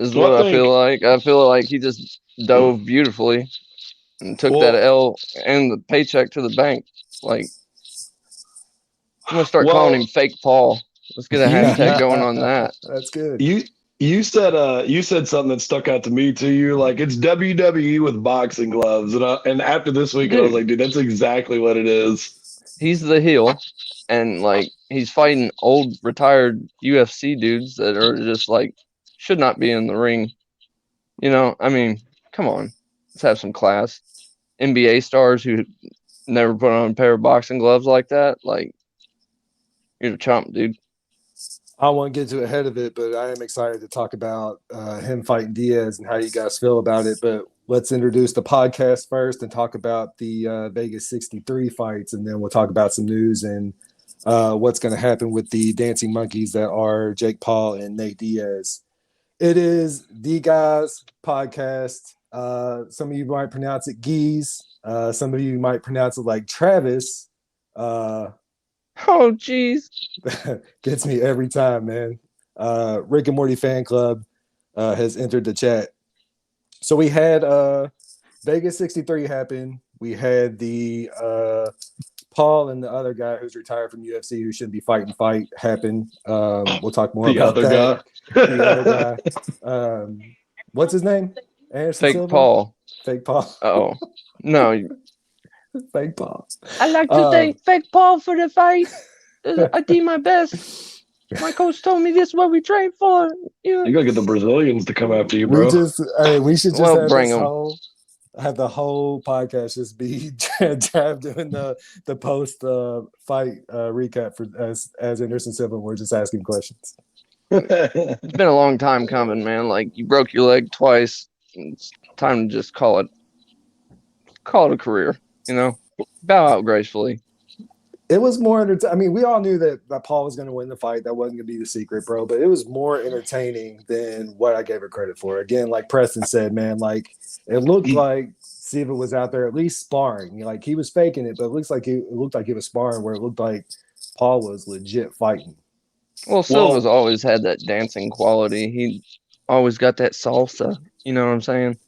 is So what I I feel think, like. I feel like he just dove beautifully and took that well, L and the paycheck to the bank. Like, I'm gonna start calling well, him Fake Paul. Let's get a hashtag going on that. That's good. you you said something that stuck out to me too. You're like, it's WWE with boxing gloves, and after this weekend, I was Dude, like, dude, that's exactly what it is. he's the heel, and like he's fighting old retired UFC dudes that are just like should not be in the ring. I mean, come on, let's have some class. NBA stars who never put on a pair of boxing gloves like that, like you're the chump, dude. I won't get too ahead of it, but I am excited to talk about him fighting Diaz and how you guys feel about it. But let's introduce the podcast first and talk about the Vegas 63 fights, and then we'll talk about some news and what's going to happen with the dancing monkeys that are Jake Paul and Nate Diaz. It is the guys podcast. Some of you might pronounce it Geese. Some of you might pronounce it like Travis. Uh, Oh, jeez. Gets me every time, man. Rick and Morty fan club has entered the chat. So we had Vegas 63 happen. We had the Paul and the other guy who's retired from UFC who shouldn't be fight happen. We'll talk more The about other that. guy. The other guy. What's his name? Anderson Fake Silva? Paul. Fake Paul. Oh no, Fake Paul. I like to Um, thank Fake Paul for the fight. I did my best. My coach told me this is what we trained for. You gotta get the Brazilians to come after you, we bro. just we should just Well, have bring this him. have the whole podcast just be Trav doing the post fight recap for as Anderson Silva. We're just asking questions. It's been a long time coming, man. Like you broke your leg twice. It's time to just call it a career. Bow out gracefully. It was more I mean, we all knew that Paul was going to win the fight. That wasn't going to be the secret, bro. But it was more entertaining than what I gave it credit for. Again, like Preston said, man, like it looked like Silva was out there at least sparring. Like he was faking it, but it looked like he was sparring where it looked like Paul was legit fighting. Well, Silva's Well, always had that dancing quality. He always got that salsa. You know what I'm saying?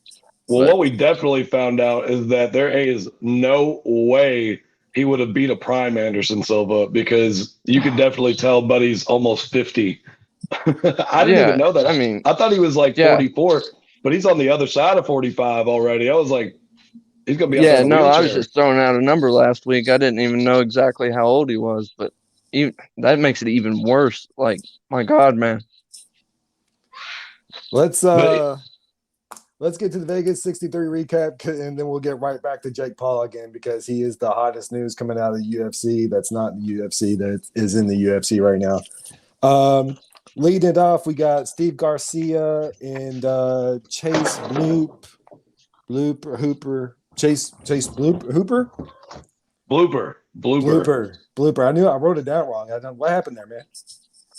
well, But what we definitely found out is that there is no way he would have beat a prime Anderson Silva because you could definitely tell Buddy's almost 50. I didn't even yeah, know I that. mean, I thought he was like yeah, 44, but he's on the other side of 45 already. I was like, he's gonna be out there yeah. in a No, I was wheelchair. just throwing out a number last week. I didn't even know exactly how old he was, but even that makes it even worse. Like, my God, man. Let's But let's get to the Vegas 63 recap, and then we'll get right back to Jake Paul again because he is the hottest news coming out of the UFC. That's not the UFC, that is in the UFC right now. Leading it off, we got Steve Garcia and Chase Hooper. blooper. Blooper. I knew I wrote it down wrong. I don't, what happened there, man?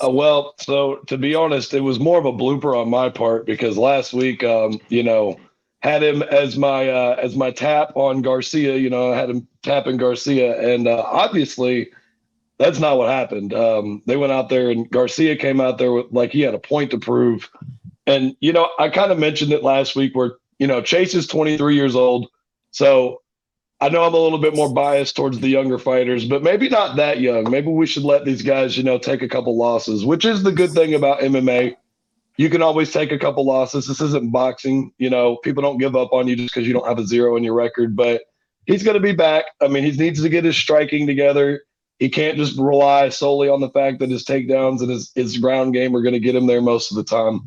Well, so to be honest, it was more of a blooper on my part because last week, had him as my tap on Garcia. I had him tapping Garcia, and obviously that's not what happened. They went out there, and Garcia came out there with like he had a point to prove. And I kind of mentioned it last week where Chase is 23 years old, so I know I'm a little bit more biased towards the younger fighters, but maybe not that young. Maybe we should let these guys, take a couple losses, which is the good thing about MMA. You can always take a couple losses. This isn't boxing. People don't give up on you just because you don't have a zero in your record, but he's going to be back. I mean, he needs to get his striking together. He can't just rely solely on the fact that his takedowns and his ground game are going to get him there most of the time.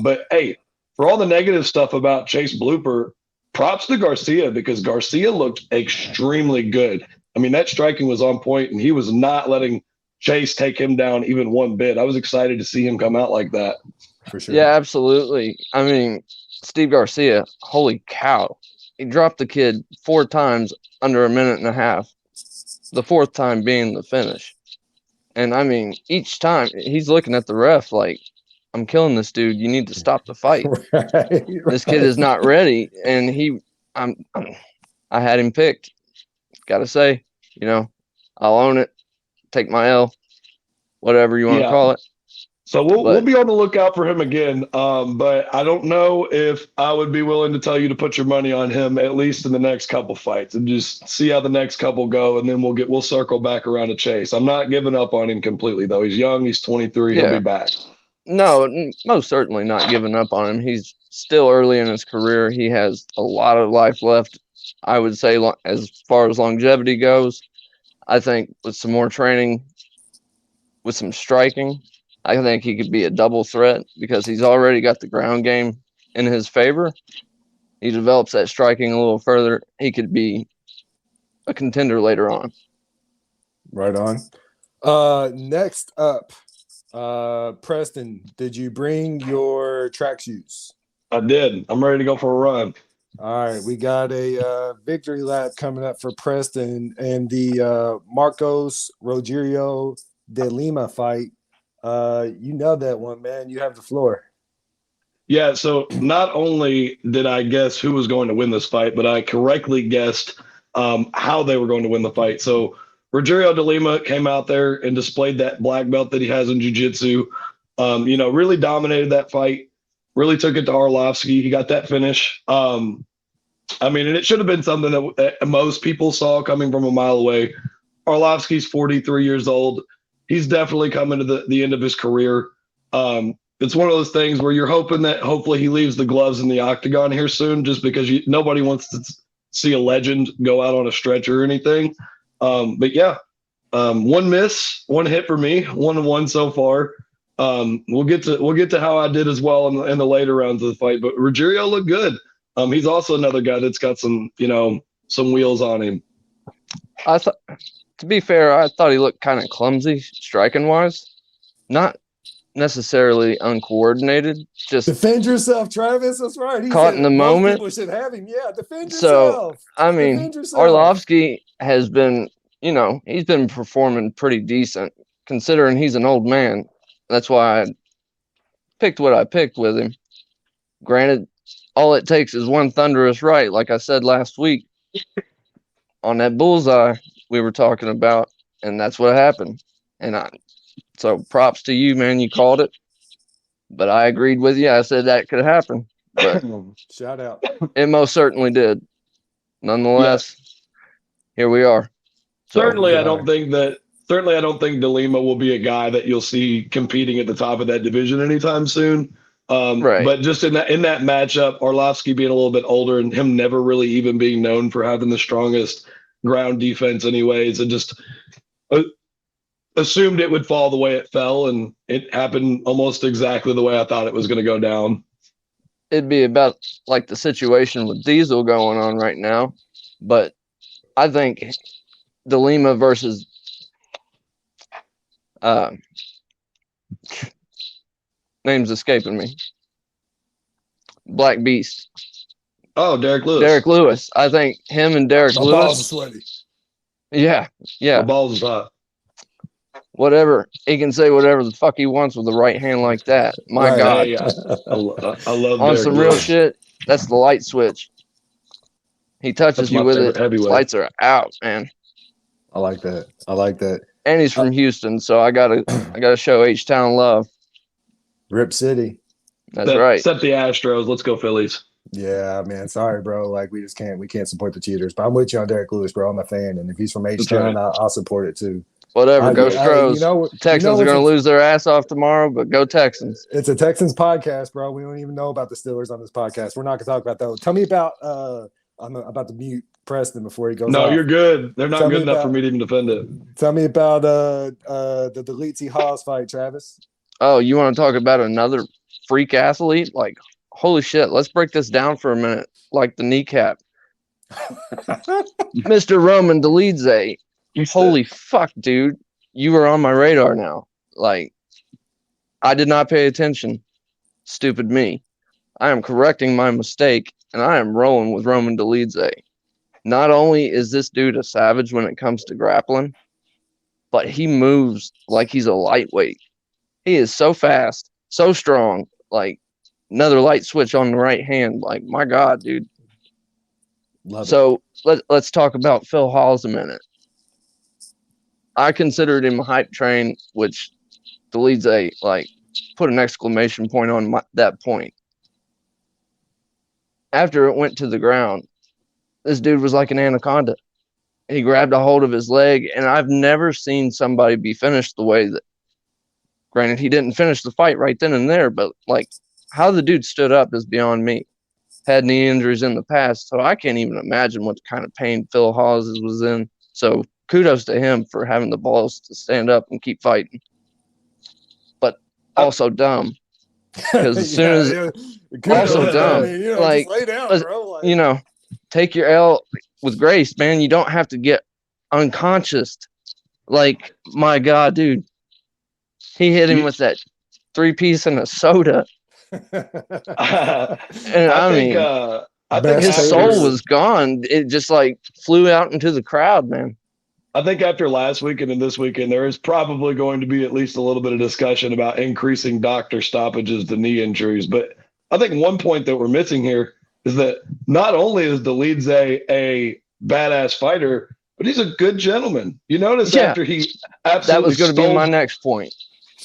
But hey, for all the negative stuff about Chase Blooper, props to Garcia because Garcia looked extremely good. I mean, that striking was on point, and he was not letting Chase take him down even one bit. I was excited to see him come out like that. For sure. Yeah, absolutely. I mean, Steve Garcia, holy cow. He dropped the kid 4 times under a minute and a half, the fourth time being the finish. And I mean, each time he's looking at the ref like, I'm killing this dude. You need to stop the fight. Right. This kid is not ready. And I had him picked. Got to say, I'll own it, take my L, whatever you want to Yeah. call it. So we'll But be on the lookout for him again. But I don't know if I would be willing to tell you to put your money on him at least in the next couple fights and just see how the next couple go, and then we'll circle back around to Chase. I'm not giving up on him completely though. He's young. He's 23. He'll be yeah, back. no, most certainly not giving up on him. He's still early in his career. He has a lot of life left. I would say, as far as longevity goes, I think with some more training, with some striking, I think he could be a double threat because he's already got the ground game in his favor. He develops that striking a little further. He could be a contender later on. Right on. Next up, Preston, did you bring your track shoes? I did. I'm ready to go for a run. All right, we got a victory lap coming up for Preston and the Marcos Rogerio de Lima fight. You know that one, man. You have the floor. Yeah, so not only did I guess who was going to win this fight, but I correctly guessed how they were going to win the fight. So Rogerio de Lima came out there and displayed that black belt that he has in jiu-jitsu. Really dominated that fight, really took it to Arlovsky. He got that finish. And it should have been something that most people saw coming from a mile away. Arlovsky's 43 years old. He's definitely coming to the end of his career. It's one of those things where you're hoping that hopefully he leaves the gloves in the octagon here soon, just because nobody wants to see a legend go out on a stretcher or anything. But yeah, one miss, one hit for me, 1-1 so far. We'll get to how I did as well in the later rounds of the fight. But Rogerio looked good. He's also another guy that's got some wheels on him. To be fair, I thought he looked kind of clumsy striking wise, not necessarily uncoordinated. Just defend yourself, Travis. That's right. He caught in the moment. People should have him. Yeah, defend yourself. So yourself. Arlovsky has been, he's been performing pretty decent considering he's an old man. That's why I picked what I picked with him. Granted, all it takes is one thunderous right, like I said last week on that bullseye we were talking about, and that's what happened. So props to you, man. You called it, but I agreed with you. I said that could happen, but shout out. It most certainly did. Nonetheless, Here we are. Certainly, I don't think De Lima will be a guy that you'll see competing at the top of that division anytime soon. Right. But just in that matchup, Arlovsky being a little bit older and him never really even being known for having the strongest ground defense anyways, and just assumed it would fall the way it fell, and it happened almost exactly the way I thought it was going to go down. It'd be about like the situation with Diesel going on right now, but I think De Lima versus name's escaping me. Black Beast. Oh, Derek Lewis. Derek Lewis. I think him and Derek Lewis. Balls are sweaty. Yeah. My balls are hot. Whatever. He can say whatever the fuck he wants with the right hand like that. My God. Hey, I love on Derek some Lewis. real shit. That's the light switch. He touches you with it. Heavyweight. Lights are out, man. I like that. And he's from Houston, so I gotta show H-Town love. Rip City. That's right. Except the Astros. Let's go Phillies. Yeah, man. Sorry, bro. Like we can't support the cheaters. But I'm with you on Derek Lewis, bro. I'm a fan, and if he's from H-Town, right. I'll support it too. Whatever, go Stros. Texans are going to lose their ass off tomorrow, but go Texans. It's a Texans podcast, bro. We don't even know about the Steelers on this podcast. We're not going to talk about that. Tell me about I'm about to mute Preston before he goes No, off. You're good. They're not good enough for me to even defend it. Tell me about the Delete Haas fight, Travis. Oh, you want to talk about another freak athlete? Like, holy shit, let's break this down for a minute. Like the kneecap. Mr. Roman Dolidze. Holy fuck, dude. You were on my radar now. Like, I did not pay attention. Stupid me. I am correcting my mistake, and I am rolling with Roman Dolidze. Not only is this dude a savage when it comes to grappling, but he moves like he's a lightweight. He is so fast, so strong. Like, another light switch on the right hand. Like, my God, dude. So let's talk about Phil Hawes a minute. I considered him a hype train, which Dolidze, like, put an exclamation point on that point. After it went to the ground, this dude was like an anaconda. He grabbed a hold of his leg, and I've never seen somebody be finished the way that. Granted, he didn't finish the fight right then and there, but like how the dude stood up is beyond me. Had knee injuries in the past, so I can't even imagine what kind of pain Phil Hawes was in. So kudos to him for having the balls to stand up and keep fighting. But also dumb. Because as soon as also dumb, like, just lay down, bro. Like, you know, take your L with grace, man. You don't have to get unconscious. Like, my God, dude, he hit him with that 3-piece and a soda, and I mean, I think his soul was gone. It just like flew out into the crowd, man. I think after last weekend and this weekend, there is probably going to be at least a little bit of discussion about increasing doctor stoppages to knee injuries. But I think one point that we're missing here is that not only is Dolidze a badass fighter, but he's a good gentleman. You notice after he absolutely that was going to be my next point.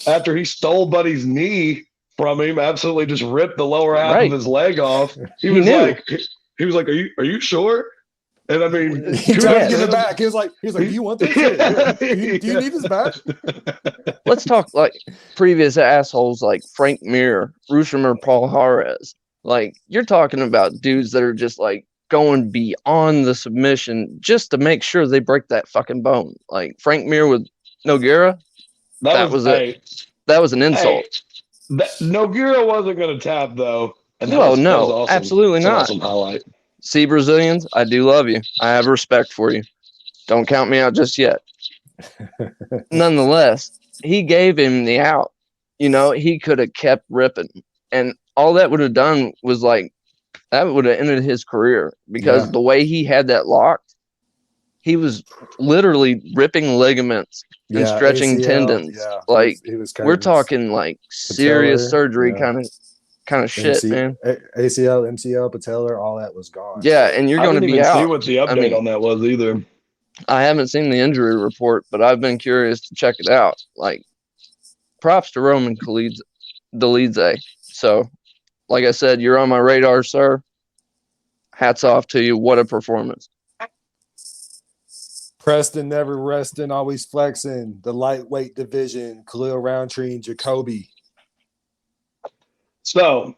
After he stole Buddy's knee from him, absolutely just ripped the lower half of his leg off. He was like, "Are you sure?" And I mean, he tried to get it back. He was like, "Do you want this shit? Do you need this back?" Let's talk like previous assholes like Frank Mir, Rushamir Palhares. Like, you're talking about dudes that are just like going beyond the submission just to make sure they break that fucking bone. Like Frank Mir with Nogueira. That was an insult. Nogueira wasn't going to tap though. Well, no, awesome. Absolutely not. Awesome highlight. See, Brazilians, I do love you. I have respect for you. Don't count me out just yet. Nonetheless, he gave him the out. You know, he could have kept ripping. And all that would have done was like, that would have ended his career because the way he had that locked, he was literally ripping ligaments and stretching ACL, tendons. Yeah. Like, we're talking like serious surgery kind of shit, man. ACL, MCL, patellar, all that was gone. Yeah, and you're going to be out. I didn't see what the update on that was either. I haven't seen the injury report, but I've been curious to check it out. Like, props to Roman Dolidze. So, like I said, you're on my radar, sir. Hats off to you. What a performance. Preston never resting, always flexing. The lightweight division, Khalil Roundtree and Jacoby. So,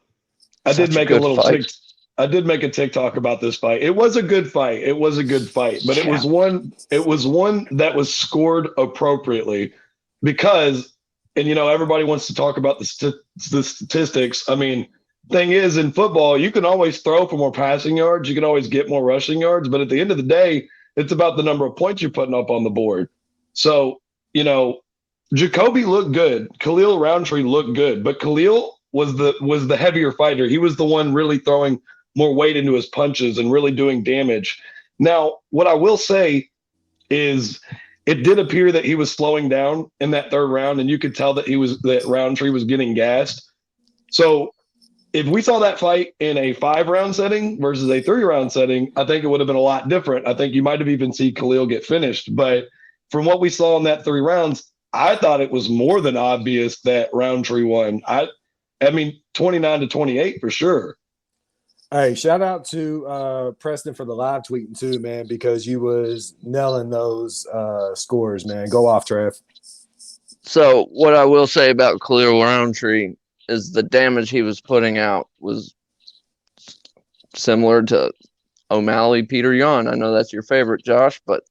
I did make a TikTok about this fight. It was a good fight. But it was one that was scored appropriately because, and you know, everybody wants to talk about the statistics. I mean, thing is, in football, you can always throw for more passing yards. You can always get more rushing yards. But at the end of the day, it's about the number of points you're putting up on the board. So, you know, Jacoby looked good. Khalil Roundtree looked good. But Khalil was the heavier fighter. He was the one really throwing more weight into his punches and really doing damage. Now, what I will say is it did appear that he was slowing down in that third round, and you could tell that Roundtree was getting gassed. So if we saw that fight in a 5-round setting versus a 3-round setting, I think it would have been a lot different. I think you might have even seen Khalil get finished. But from what we saw in that 3 rounds, I thought it was more than obvious that Roundtree won. I mean, 29-28 for sure. Hey, shout out to Preston for the live tweeting too, man, because you was nailing those scores, man. Go off, Trev. So what I will say about Khalil Roundtree is the damage he was putting out was similar to O'Malley, Peter Yan. I know that's your favorite, Josh, but,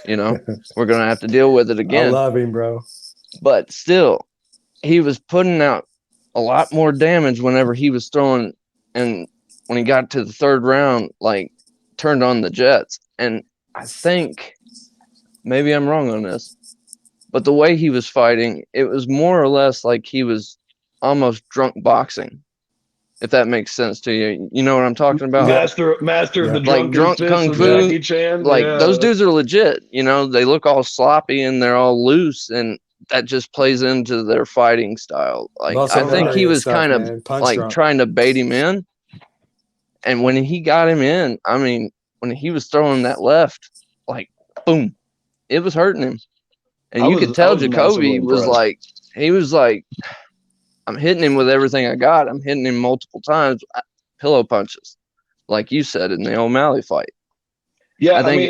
you know, we're going to have to deal with it again. I love him, bro. But still, he was putting out a lot more damage whenever he was throwing, and when he got to the 3rd round, like, turned on the jets. And I think, maybe I'm wrong on this, but the way he was fighting, it was more or less like he was almost drunk boxing, if that makes sense to you. You know what I'm talking about? Master of the drunk kung fu. Like, those dudes are legit. You know, they look all sloppy and they're all loose, and that just plays into their fighting style. Like, I think he was kind of like trying to bait him in. And when he got him in, I mean, when he was throwing that left, like, boom, it was hurting him. And you could tell Jacoby was like, he was like, I'm hitting him with everything I got. I'm hitting him multiple times, pillow punches, like you said in the O'Malley fight. Yeah, I I think mean,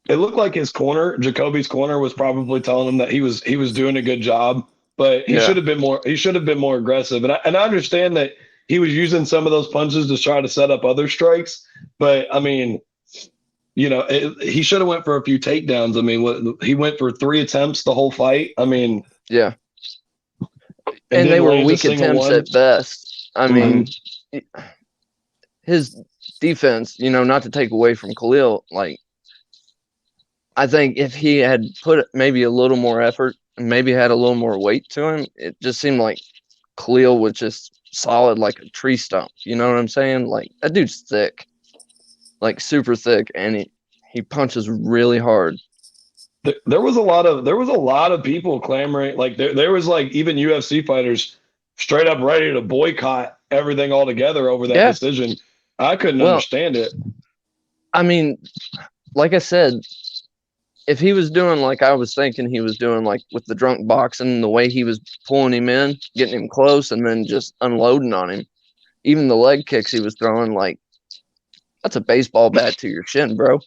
it looked like his corner, Jacoby's corner, was probably telling him that he was doing a good job, but he yeah, should have been more. He should have been more aggressive. And I understand that he was using some of those punches to try to set up other strikes. But I mean, he should have went for a few takedowns. I mean, he went for 3 attempts the whole fight. I mean, yeah, and and they didn't were land a weak single attempts one. at best. I Mhm. mean, his defense, not to take away from Khalil, like I think if he had put maybe a little more effort and maybe had a little more weight to him, it just seemed like Khalil was just solid like a tree stump. You know what I'm saying? Like that dude's thick, like super thick, and he punches really hard. There was a lot of people clamoring, like there was like even UFC fighters straight up ready to boycott everything altogether over that Yeah. decision. I couldn't Well, understand it. I mean, like I said, if he was doing like I was thinking he was doing, like with the drunk boxing, the way he was pulling him in, getting him close, and then just unloading on him, even the leg kicks he was throwing, like that's a baseball bat to your shin, bro.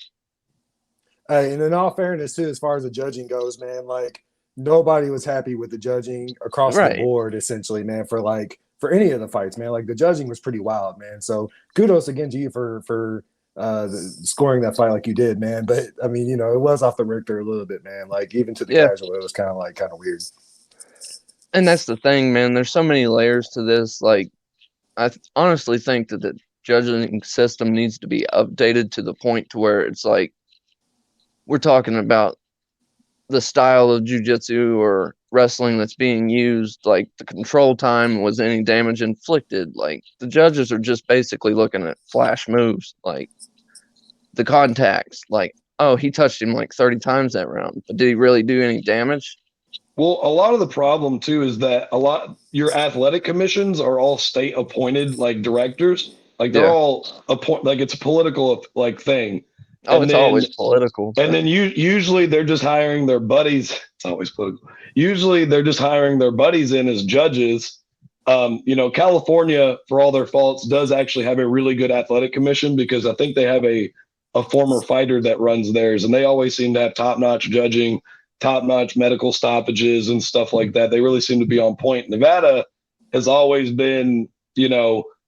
Hey, and in all fairness, too, as far as the judging goes, man, like nobody was happy with the judging across the Right. board, essentially, man, for any of the fights, man. Like the judging was pretty wild, man. So kudos again to you for scoring that fight like you did, man. But I mean, it was off the Richter a little bit, man. Like even to the Yeah. casual, it was kind of weird. And that's the thing, man. There's so many layers to this. Like, honestly think that the judging system needs to be updated to the point to where it's like we're talking about the style of jujitsu or wrestling that's being used, like the control time, was any damage inflicted. Like the judges are just basically looking at flash moves, like the contacts, like, oh, he touched him like 30 times that round, but did he really do any damage? Well, a lot of the problem too is that your athletic commissions are all state appointed like directors. Like they're Yeah. all like it's a political like thing. Oh, And it's then always political. and then usually they're just hiring their buddies. It's always political. Usually they're just hiring their buddies in as judges. California, for all their faults, does actually have a really good athletic commission because I think they have a former fighter that runs theirs, and they always seem to have top-notch judging, top-notch medical stoppages and stuff like that. They really seem to be on point. Nevada has always been,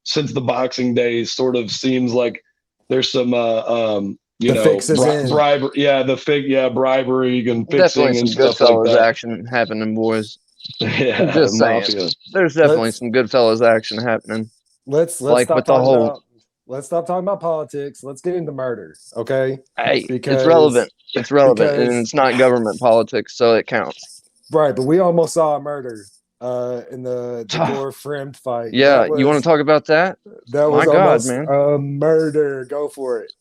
since the boxing days, sort of seems like there's some The fix is in. bribery, bribery and Definitely fixing some and stuff like Goodfellas that. action happening, boys. Yeah, I'm just saying. mafia. There's definitely Let's some Goodfellas action happening. let's Like stop with the talking whole, about let's stop talking about politics. Let's get into murder, okay? hey, Because it's relevant. It's relevant, and because it's not government politics, so it counts. right, but we almost saw a murder in the Gore Friend fight. Yeah, you want to talk about that? That My was God, almost man. a murder. Go for it.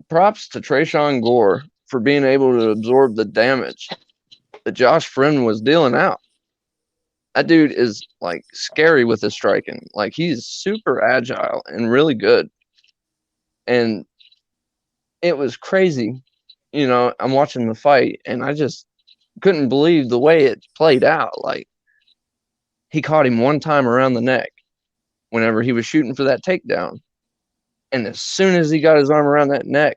Props to Trayshawn Gore for being able to absorb the damage that Josh Friend was dealing out. That dude is like scary with his striking. Like he's super agile and really good. And it was crazy. I'm watching the fight and I just couldn't believe the way it played out. Like he caught him one time around the neck whenever he was shooting for that takedown. And as soon as he got his arm around that neck,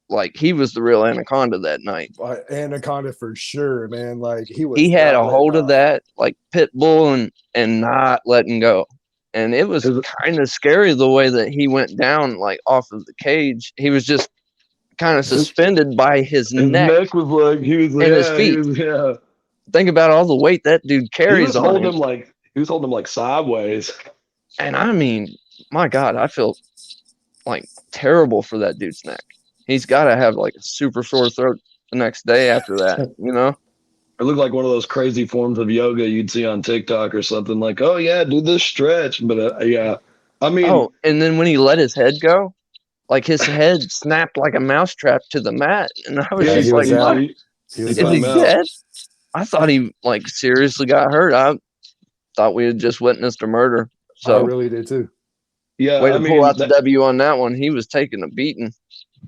like he was the real anaconda that night. Anaconda for sure, man. Like he was. He had a not letting hold of up. that like pit bull and not letting go. And it was kind of scary the way that he went down like off of the cage. He was just kind of suspended by his neck. His neck was like he was and his feet. Think about all the weight that dude carries on him. He was holding him like sideways. And I mean, my God, I feel like terrible for that dude's neck. He's got to have like a super sore throat the next day after that, It looked like one of those crazy forms of yoga you'd see on TikTok or something like, oh, yeah, do this stretch. But yeah, I mean. Oh, and then when he let his head go, like his head snapped like a mousetrap to the mat. And I was just like, what? Is he dead? I thought he like seriously got hurt. I thought we had just witnessed a murder. So I really did too. Yeah, way to pull out the W on that one. He was taking a beating.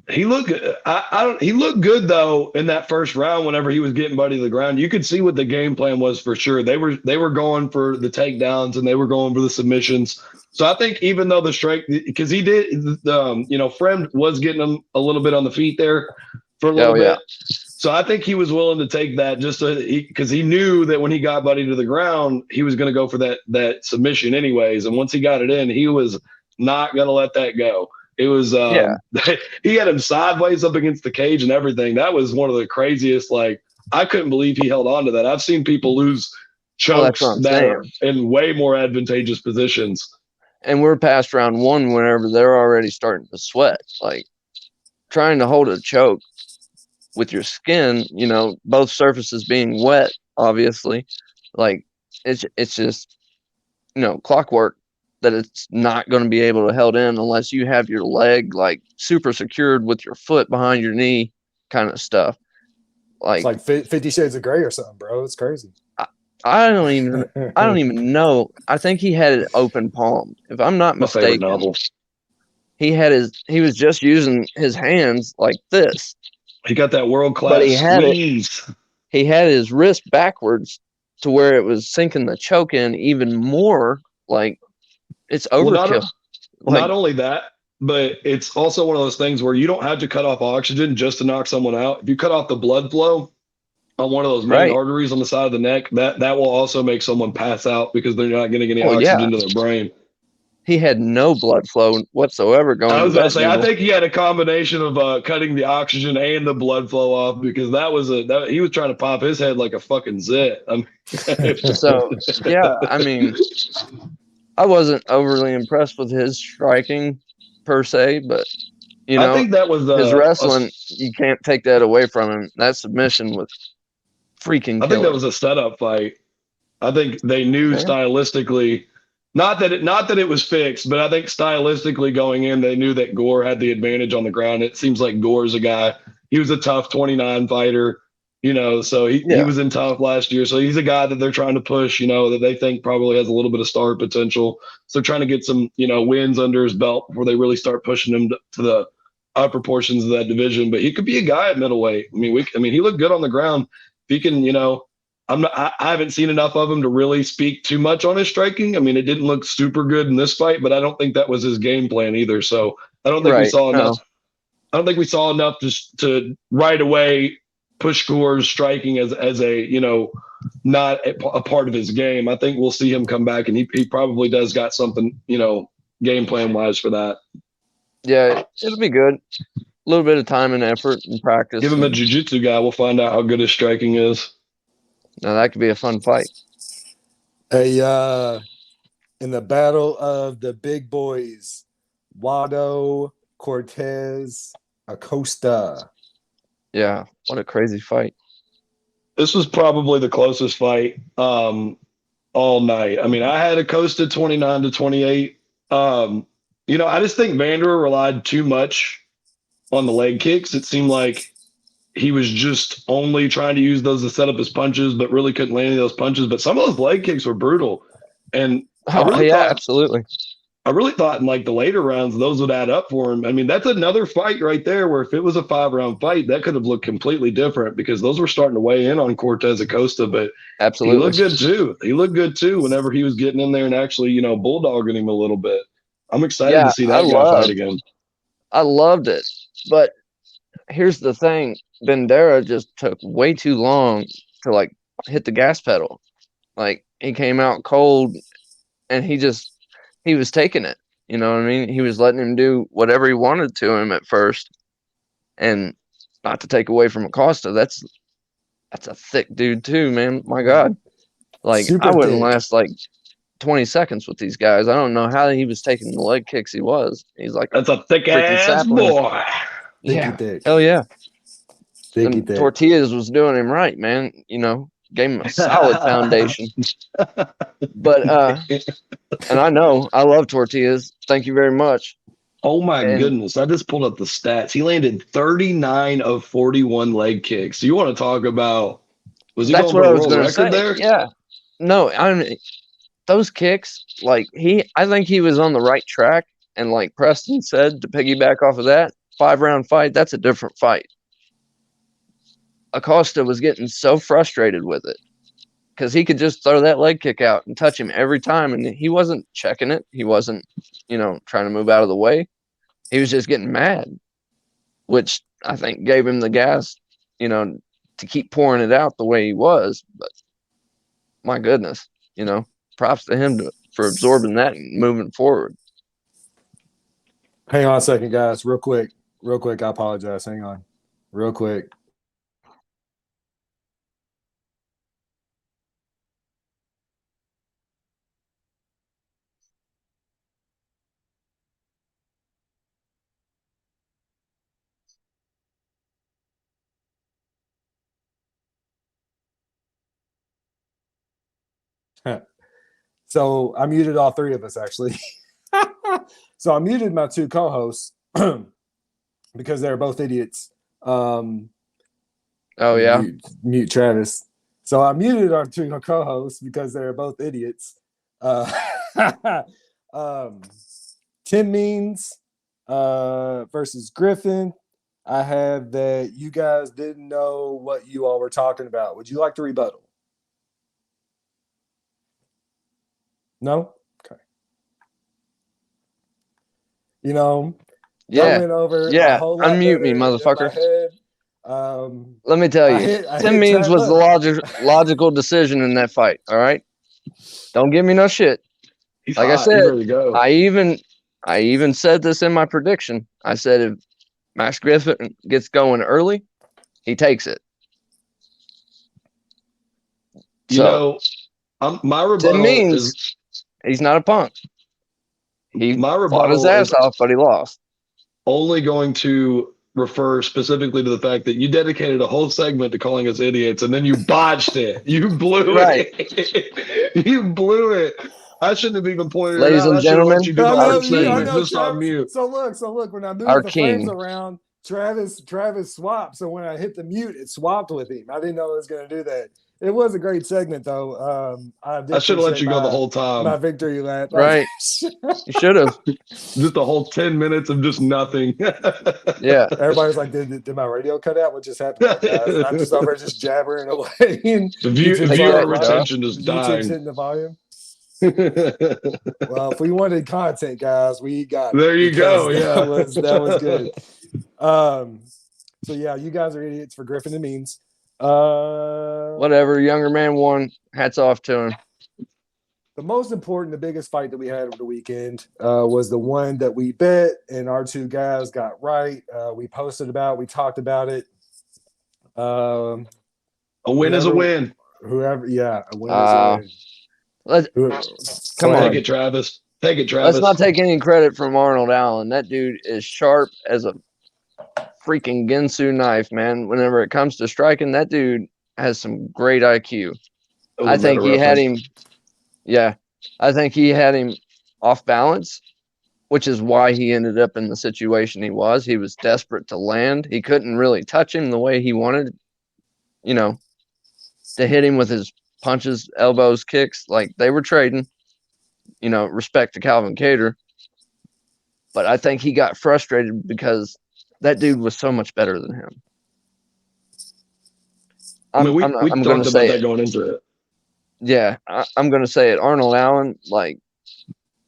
He looked. I don't. He looked good though in that first round. Whenever he was getting Buddy to the ground, you could see what the game plan was for sure. They were going for the takedowns and they were going for the submissions. So I think even though the strike, because he did, Friend was getting him a little bit on the feet there for a little Oh yeah, bit. So I think he was willing to take that just because he knew that when he got Buddy to the ground, he was going to go for that submission anyways. And once he got it in, he was not going to let that go. It was yeah. he had him sideways up against the cage and everything. That was one of the craziest. Like I couldn't believe he held on to that. I've seen people lose Well, that's chokes what I'm that saying. are in way more advantageous positions. And we're past round one whenever they're already starting to sweat. Like trying to hold a choke with your skin, both surfaces being wet, obviously. Like it's just clockwork that it's not going to be able to held in unless you have your leg like super secured with your foot behind your knee, kind of stuff. It's like 50 Shades of Grey or something, bro. It's crazy. I don't even know. I think he had it open palm, if I'm not My favorite mistaken. novel. He was just using his hands like this. He got that world class But he had squeeze. He had his wrist backwards to where it was sinking the choke in even more. Like it's overkill. Not only that, but it's also one of those things where you don't have to cut off oxygen just to knock someone out. If you cut off the blood flow on one of those main Right. arteries on the side of the neck, that will also make someone pass out because they're not getting any oxygen to their brain. He had no blood flow whatsoever going. I was going to say, I think he had a combination of cutting the oxygen and the blood flow off because he was trying to pop his head like a fucking zit. So yeah, I mean, I wasn't overly impressed with his striking per se, but I think that was his wrestling. You can't take that away from him. That submission was freaking killer. I think that was a setup fight. I think they knew stylistically, not that it was fixed, but I think stylistically going in, they knew that Gore had the advantage on the ground. It seems like Gore's a guy. He was a tough 29 fighter, so he was in tough last year. So he's a guy that they're trying to push, that they think probably has a little bit of star potential. So they're trying to get some, wins under his belt before they really start pushing him to the upper portions of that division. But he could be a guy at middleweight. I mean, he looked good on the ground. If he can, I haven't seen enough of him to really speak too much on his striking. I mean, it didn't look super good in this fight, but I don't think that was his game plan either. So I don't think we saw enough. I don't think we saw enough just to right away push Gore's striking as a not a part of his game. I think we'll see him come back, and he probably does got something game plan wise for that. Yeah, it'll be good. A little bit of time and effort and practice. Give him a jiu-jitsu guy. We'll find out how good his striking is. Now that could be a fun fight. In the battle of the big boys, Wado, Cortez, Acosta. Yeah, what a crazy fight. This was probably the closest fight all night. I mean, I had Acosta 29-28. I just think Vanderer relied too much on the leg kicks. It seemed like he was just only trying to use those to set up his punches, but really couldn't land any of those punches. But some of those leg kicks were brutal. And absolutely. I really thought in like the later rounds, those would add up for him. I mean, that's another fight right there where if it was a 5-round fight, that could have looked completely different because those were starting to weigh in on Cortez Acosta. But absolutely, he looked good too. He looked good too whenever he was getting in there and actually, bulldogging him a little bit. I'm excited to see that guy fight again. I loved it. But here's the thing. Bandera just took way too long to like hit the gas pedal. Like he came out cold and he was taking it. You know what I mean? He was letting him do whatever he wanted to him at first. And not to take away from Acosta, that's a thick dude too, man. My God. Like super I wouldn't last like 20 seconds with these guys. I don't know how he was taking the leg kicks he was. He's like, that's a thick ass boy. Yeah. Hell yeah. And Tortillas was doing him right, man. Gave him a solid foundation. But and I know I love Tortillas. Thank you very much. Oh my goodness. I just pulled up the stats. He landed 39 of 41 leg kicks. You want to talk about was he going for a world record there? Yeah. No, I mean those kicks, like I think he was on the right track, and like Preston said, to piggyback off of that, 5-round fight, that's a different fight. Acosta was getting so frustrated with it because he could just throw that leg kick out and touch him every time, and he wasn't checking it. He wasn't, trying to move out of the way. He was just getting mad, which I think gave him the gas, to keep pouring it out the way he was. But my goodness, props to him for absorbing that and moving forward. Hang on a second, guys. Real quick. I apologize. Hang on. Real quick. So I muted all three of us, actually. So I muted my two co-hosts because they're both idiots. Oh, yeah. Mute Travis. So I muted our two co-hosts because they're both idiots. Tim Means versus Griffin. I have that you guys didn't know what you all were talking about. Would you like to rebuttal? No? Okay. Yeah. I went over Yeah. a whole lot Unmute me, motherfucker. Let me tell you, Tim Means was the logical decision in that fight. All right. Don't give me no shit. He's like hot. I said, He's ready to go. I even said this in my prediction. I said if Max Griffin gets going early, he takes it. My rebuttal means is he's not a punk. He my fought rebuttal his ass is off, but he lost. Only going to refer specifically to the fact that you dedicated a whole segment to calling us idiots, and then you botched it. You blew it. You blew it. I shouldn't have even pointed Ladies it out. and I should have gentlemen, let you do the whole segment just Travis, on mute. So look, when I moved Our the king. frames around, Travis swapped. So when I hit the mute, it swapped with him. I didn't know it was going to do that. It was a great segment, though. I should have let you go the whole time. My victory lap. Right. You should have. Just a whole 10 minutes of just nothing. Yeah. Everybody's like, did my radio cut out? What just happened, guys? I'm just over just jabbering away. And viewer retention is dying. YouTube's hitting the volume. Well, if we wanted content, guys, we got there. You go. Yeah, that was good. So yeah, you guys are idiots for Griffin and Means. Whatever, younger man won. Hats off to him. The most important, the biggest fight that we had over the weekend was the one that we bet, and our two guys got right. We posted about, we talked about it. A win is a win. A win is a win. Come on. Take it, Travis. Let's not take any credit from Arnold Allen. That dude is sharp as a freaking Ginsu knife, man. Whenever it comes to striking, that dude has some great IQ. I think he had him. Yeah, I think he had him off balance, which is why he ended up in the situation he was. He was desperate to land. He couldn't really touch him the way he wanted, to hit him with his punches, elbows, kicks. Like they were trading, respect to Calvin Cater. But I think he got frustrated because that dude was so much better than him. We talked about that going into it. Yeah, I'm going to say it. Arnold Allen,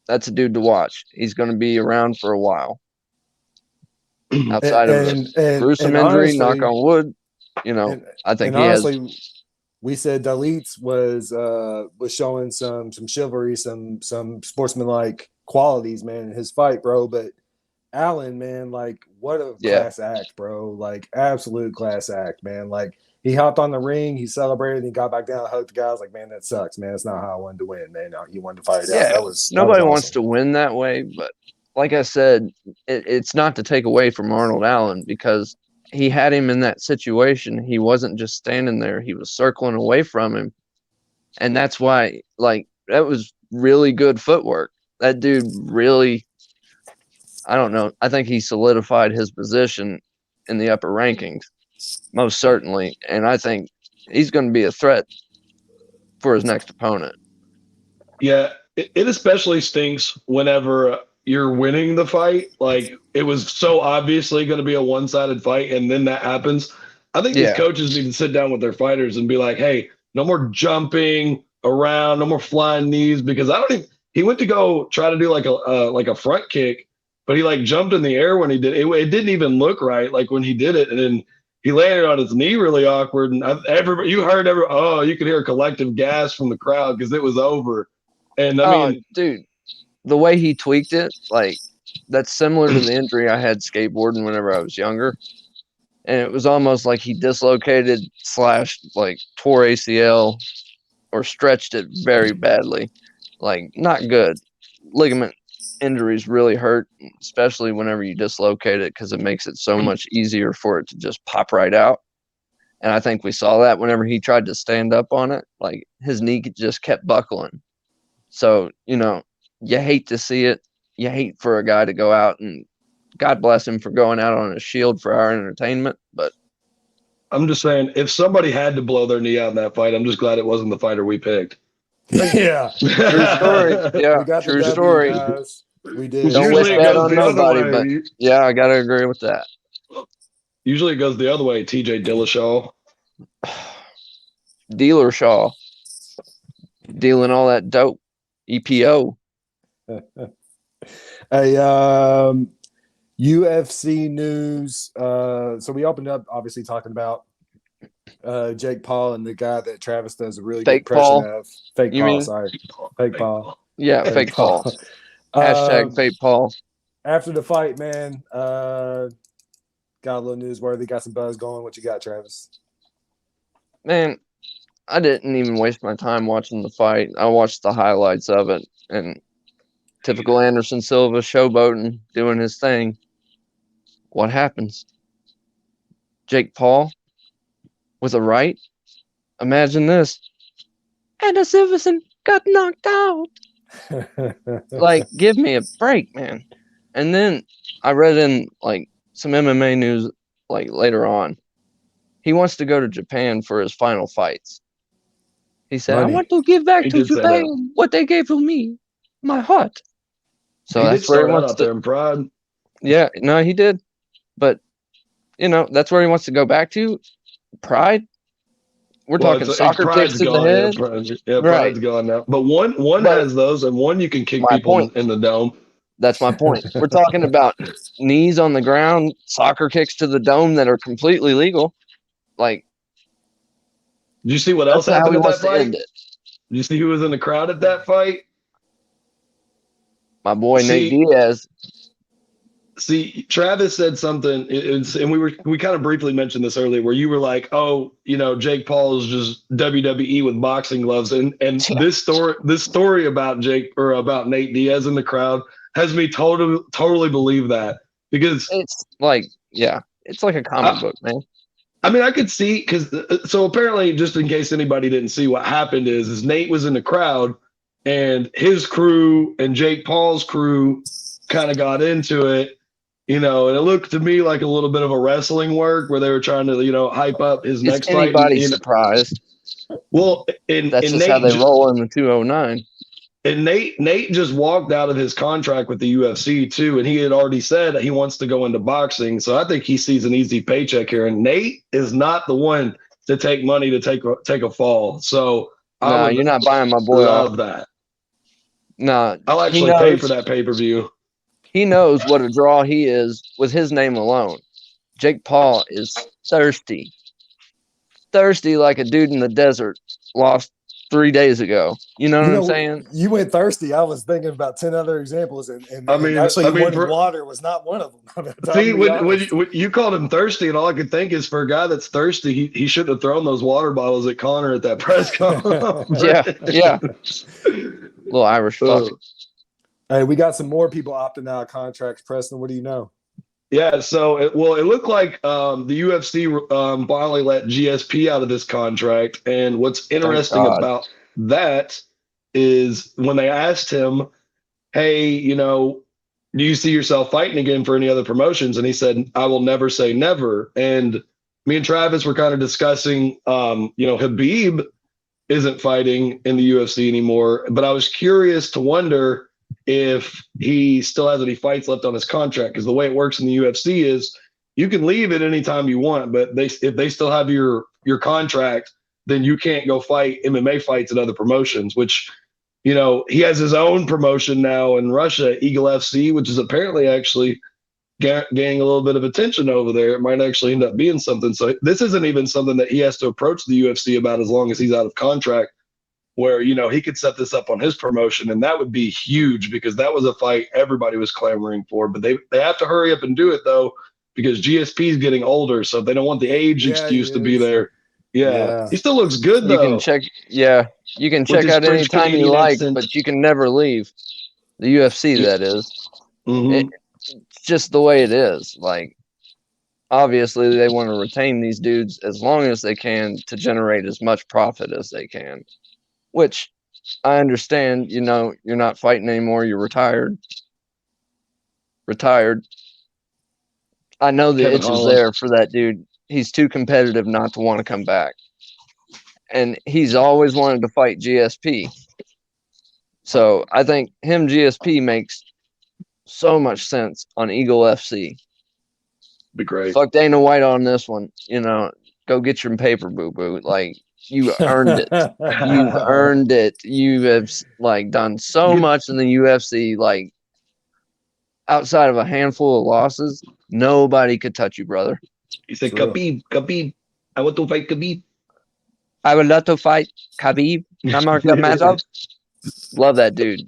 that's a dude to watch. He's going to be around for a while. Outside of a gruesome injury, knock on wood, I think he honestly, has. We said Dalitz was showing some chivalry, some sportsmanlike qualities, man, in his fight, bro. But Allen, man, what a class act, bro. Absolute class act, man. He hopped on the ring, he celebrated, and he got back down, hugged the guy. I was like, man, that sucks, man. That's not how I wanted to win, man. You wanted to fight it out. Nobody wants to win that way, but like I said, it's not to take away from Arnold Allen because he had him in that situation. He wasn't just standing there. He was circling away from him. And that's why, that was really good footwork. That dude really, I don't know. I think he solidified his position in the upper rankings. Most certainly. And I think he's going to be a threat for his next opponent. Yeah, it especially stinks whenever you're winning the fight. Like it was so obviously going to be a one-sided fight, and then that happens. I think these Yeah. coaches need to sit down with their fighters and be like, "Hey, no more jumping around, no more flying knees." Because I don't even. He went to go try to do like a front kick, but he like jumped in the air when he did it. It didn't even look right, like when he did it, and then he landed on his knee really awkward. And everybody, you heard you could hear a collective gasp from the crowd because it was over. And I mean, dude, the way he tweaked it, like that's similar to the injury I had skateboarding whenever I was younger. And it was almost like he dislocated / like tore ACL or stretched it very badly. Like not good. Ligament injuries really hurt, especially whenever you dislocate it because it makes it so much easier for it to just pop right out. And I think we saw that whenever he tried to stand up on it, like his knee just kept buckling. So, you hate to see it. You hate for a guy to go out, and God bless him for going out on a shield for our entertainment. But I'm just saying, if somebody had to blow their knee out in that fight, I'm just glad it wasn't the fighter we picked. Yeah. true story. Yeah, We got true the W, story. guys. We did. Don't wish Usually it that goes on the other nobody, way. but yeah, I gotta agree with that. Usually it goes the other way. TJ Dillashaw. Dealer Shaw dealing all that dope. EPO. Hey, UFC news. So we opened up obviously talking about Jake Paul and the guy that Travis does a really Fake good impression Paul. of. Fake You Paul, mean? sorry. Fake Paul. Yeah, fake Paul. Hashtag fake Paul. After the fight, man, got a little newsworthy, got some buzz going. What you got, Travis? Man, I didn't even waste my time watching the fight. I watched the highlights of it, and typical Anderson Silva showboating, doing his thing. What happens? Jake Paul with a right? Imagine this. Anderson Silverson got knocked out. Like, give me a break, man. And then I read in like some MMA news like later on. He wants to go to Japan for his final fights. He said, Money. I want to give back He to did say Japan what they gave to me, my heart. So he did that's where start he out wants out there in Pride. Yeah, no, he did. But, that's where he wants to go back to. Pride. We're talking soccer kicks Pride's to the gone. head. Right. Pride's gone now. But one But has those, and one you can kick my people point. in the dome. That's my point. We're talking about knees on the ground, soccer kicks to the dome that are completely legal. Like, Did you see what that's else how happened he at wants that to fight? end it. Did you see who was in the crowd at that fight? My boy Nate Diaz. See, Travis said something, and we kind of briefly mentioned this earlier, where you were like, "Oh, Jake Paul is just WWE with boxing gloves," and this story about about Nate Diaz in the crowd has me totally believe that, because It's like, yeah, it's like a comic book, man. I mean, I could see, because so apparently, just in case anybody didn't see, what happened is Nate was in the crowd, and his crew and Jake Paul's crew kind of got into it. And it looked to me like a little bit of a wrestling work where they were trying to, hype up his next fight. Anybody's surprised. Well, that's just how they roll in the 209. And Nate just walked out of his contract with the UFC too, and he had already said that he wants to go into boxing. So I think he sees an easy paycheck here. And Nate is not the one to take money to take a fall. So no, you're not buying my boy off. That. No, I'll actually pay for that pay-per-view. He knows what a draw he is with his name alone. Jake Paul is thirsty. Thirsty like a dude in the desert lost 3 days ago. You know what I'm saying? You went thirsty. I was thinking about 10 other examples, and water was not one of them. See, when you called him thirsty, and all I could think is, for a guy that's thirsty, he should have thrown those water bottles at Connor at that press conference. Yeah. Little Irish fuck. Hey, we got some more people opting out of contracts. Preston, what do you know? Yeah, so it looked like the UFC finally let GSP out of this contract. And what's interesting about that is when they asked him, hey, do you see yourself fighting again for any other promotions? And he said, I will never say never. And me and Travis were kind of discussing, Habib isn't fighting in the UFC anymore. But I was curious to wonder if he still has any fights left on his contract. Because the way it works in the UFC is you can leave at any time you want, but if they still have your contract, then you can't go fight MMA fights at other promotions, which, he has his own promotion now in Russia, Eagle FC, which is apparently actually gaining a little bit of attention over there. It might actually end up being something. So this isn't even something that he has to approach the UFC about as long as he's out of contract, where, he could set this up on his promotion. And that would be huge because that was a fight everybody was clamoring for. But they have to hurry up and do it, though, because GSP is getting older. So they don't want the age excuse to be there. Yeah. He still looks good, though. You can check. Yeah. You can check out anytime you like, but you can never leave the UFC, that is. Mm-hmm. It's just the way it is. Like, obviously, they want to retain these dudes as long as they can to generate as much profit as they can, which I understand. You're not fighting anymore. You're retired. I know the itch is there for that dude. He's too competitive not to want to come back. And he's always wanted to fight GSP. So I think him GSP makes so much sense on Eagle FC. Be great. Fuck Dana White on this one. Go get your paper, boo-boo. Like, you earned it. You've earned it. You have, done so much in the UFC. Like, outside of a handful of losses, nobody could touch you, brother. He said, Khabib, I want to fight Khabib. I would love to fight Khabib Nurmagomedov. Love that dude.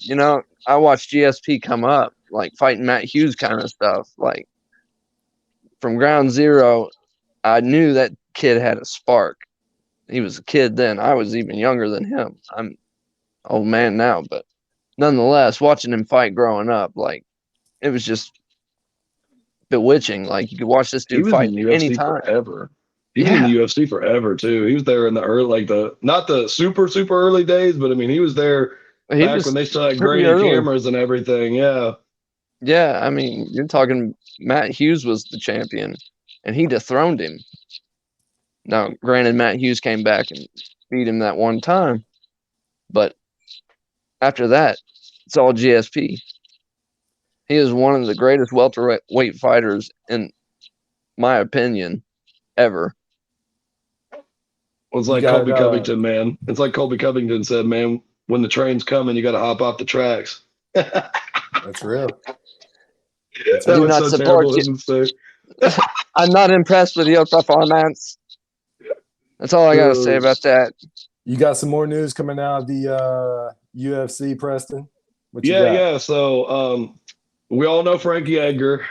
I watched GSP come up, like fighting Matt Hughes kind of stuff. Like, from ground zero, I knew that kid had a spark. He was a kid then. I was even younger than him. I'm an old man now, but nonetheless, watching him fight growing up, like, it was just bewitching. Like, you could watch this dude fight anytime. Forever. He was in the UFC forever too. He was there in the early, not the super early days, but I mean, he was there back when they still had grainy cameras and everything. Yeah. Yeah, I mean, you're talking Matt Hughes was the champion, and he dethroned him. Now, granted, Matt Hughes came back and beat him that one time, but after that, it's all GSP. He is one of the greatest welterweight fighters, in my opinion, ever. Well, it's like Colby Covington, man. It's like Colby Covington said, man, when the train's coming, you got to hop off the tracks. That's real. That was so terrible to say. I'm not impressed with your performance. That's all I got to say about that. You got some more news coming out of the UFC, Preston? Yeah. So we all know Frankie Edgar.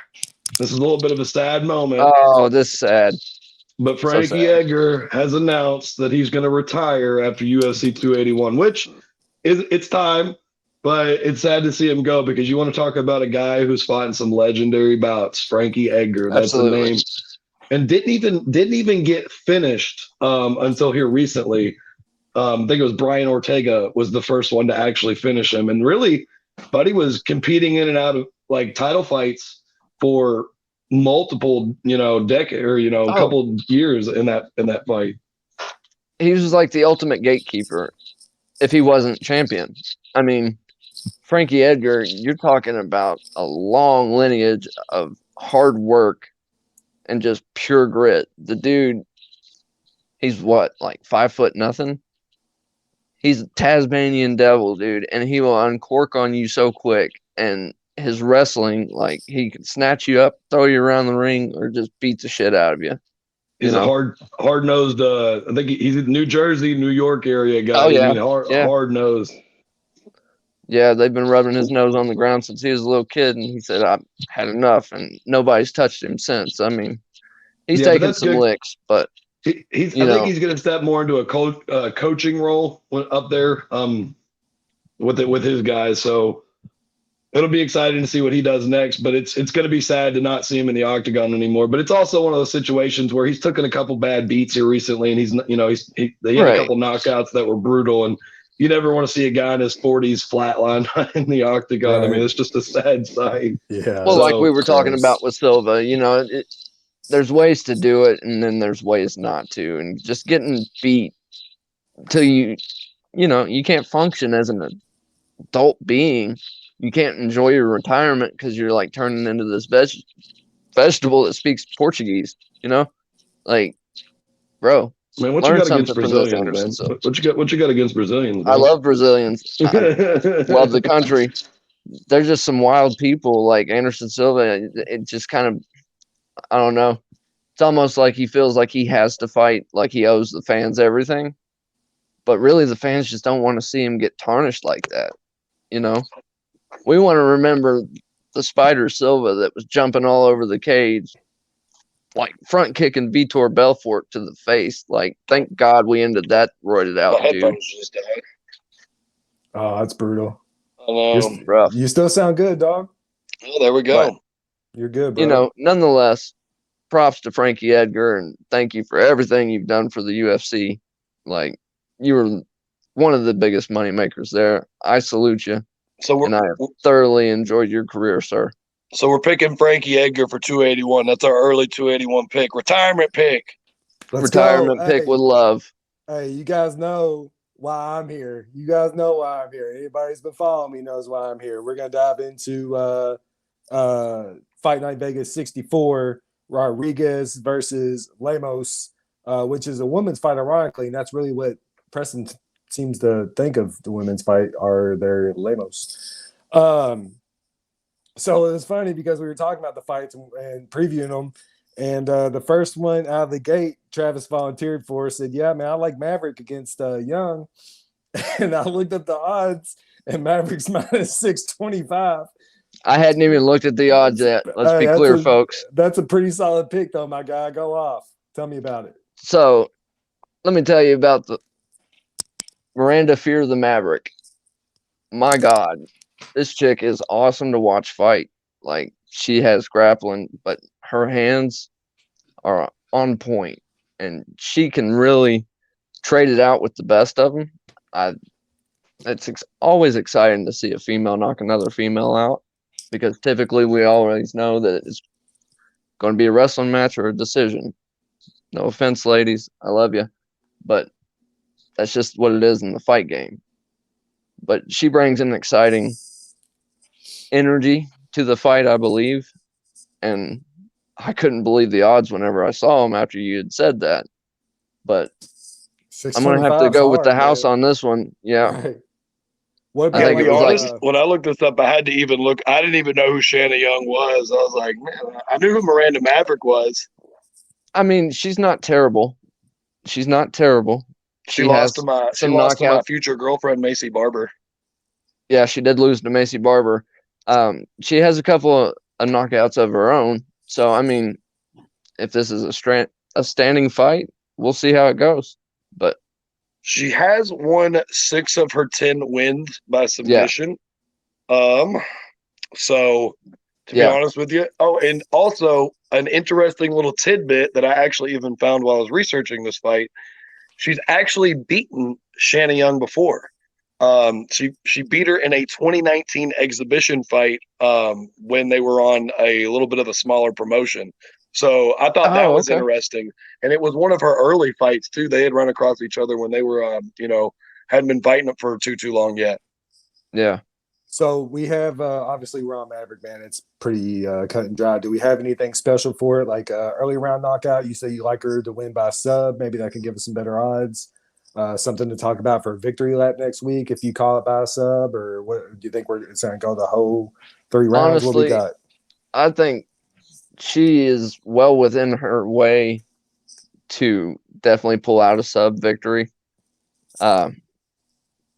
This is a little bit of a sad moment. Oh, this is sad. But Frankie Edgar has announced that he's going to retire after UFC 281, which it's time, but it's sad to see him go because you want to talk about a guy who's fought in some legendary bouts. Frankie Edgar, that's the name, and didn't even get finished until here recently. I think it was Brian Ortega was the first one to actually finish him, and really, Buddy was competing in and out of like title fights for multiple, decade or a couple years in that fight. He was like the ultimate gatekeeper if he wasn't champion. I mean, Frankie Edgar, you're talking about a long lineage of hard work and just pure grit. The dude, he's what, like 5 foot nothing? He's a Tasmanian devil, dude, and he will uncork on you so quick. And his wrestling, like, he can snatch you up, throw you around the ring, or just beat the shit out of you. He's a hard-nosed, I think he's a New Jersey, New York area guy. Oh, yeah. I mean, hard-nosed. Yeah, they've been rubbing his nose on the ground since he was a little kid, and he said, I've had enough, and nobody's touched him since. I mean, he's taken some licks, but I think he's going to step more into a coaching role up there with his guys. So it'll be exciting to see what he does next. But it's going to be sad to not see him in the octagon anymore. But it's also one of those situations where he's taken a couple bad beats here recently, and he had a couple knockouts that were brutal. And you never want to see a guy in his 40s flatline in the octagon. Right. I mean, it's just a sad sight. Yeah. Well, like we were talking about with Silva, there's ways to do it, and then there's ways not to. And just getting beat till you can't function as an adult being you can't enjoy your retirement because you're like turning into this vegetable that speaks Portuguese. You know, like, bro, Man, what you learn got against something from this Brazilians, Anderson man? Silva. What you got against Brazilians, I bro? love Brazilians. I love the country. They're just some wild people. Like Anderson Silva, it just kind of, I don't know. It's almost like he feels like he has to fight, like he owes the fans everything. But really, the fans just don't want to see him get tarnished like that. You know, we want to remember the Spider Silva that was jumping all over the cage, like front kicking Vitor Belfort to the face. Like, thank God we ended that roided My out dude. headphones just died. Oh, that's brutal. Rough. You still sound good, dog. Oh, there we go. But, You're good, bro. you know, nonetheless, props to Frankie Edgar and thank you for everything you've done for the UFC. Like, you were one of the biggest money makers there. I salute you. So And I have thoroughly enjoyed your career, sir. So we're picking Frankie Edgar for 281. That's our early 281 pick. Retirement pick. Retirement pick with love. Hey, you guys know why I'm here. You guys know why I'm here. Anybody who's been following me knows why I'm here. We're gonna dive into Fight Night Vegas 64, Rodriguez versus Lemos, which is a women's fight, ironically, and that's really what Preston seems to think of the women's fight are their Lemos. So it's funny because we were talking about the fights and previewing them. And the first one out of the gate, Travis volunteered for, said, yeah, man, I like Maverick against Young. And I looked up the odds, and Maverick's minus 625. I hadn't even looked at the odds yet. Let's be clear, folks. That's a pretty solid pick, though, my guy. Go off. Tell me about it. So let me tell you about the Miranda Fear the Maverick. My God, this chick is awesome to watch fight. Like, she has grappling, but her hands are on point, and she can really trade it out with the best of them. It's always exciting to see a female knock another female out, because typically we always know that it's going to be a wrestling match or a decision. No offense, ladies, I love you, but that's just what it is in the fight game. But she brings an exciting energy to the fight, I believe, and I couldn't believe the odds whenever I saw them after you had said that. But I'm going to have to go with the house on this one. Yeah. Right. What I think it was like, when I looked this up, I had to even look. I didn't even know who Shanna Young was. I was like, man, I knew who Miranda Maverick was. I mean, she's not terrible. She's not terrible. She lost to my future girlfriend, Macy Barber. Yeah, she did lose to Macy Barber. She has a couple of knockouts of her own. So, I mean, if this is a standing fight, we'll see how it goes. But she has won 6 of her 10 wins by submission. Yeah. So to be honest with you. Oh, and also an interesting little tidbit that I actually even found while I was researching this fight. She's actually beaten Shanna Young before. She beat her in a 2019 exhibition fight when they were on a little bit of a smaller promotion. So I thought that was interesting. And it was one of her early fights too. They had run across each other when they were hadn't been fighting for too long yet. Yeah. So we have obviously we're on Maverick, man. It's pretty cut and dry. Do we have anything special for it? Like early round knockout? You say you like her to win by sub. Maybe that can give us some better odds. Something to talk about for victory lap next week if you call it by a sub, or what do you think it's going to go the whole 3 rounds? Honestly, what we got? I think she is well within her way to definitely pull out a sub victory.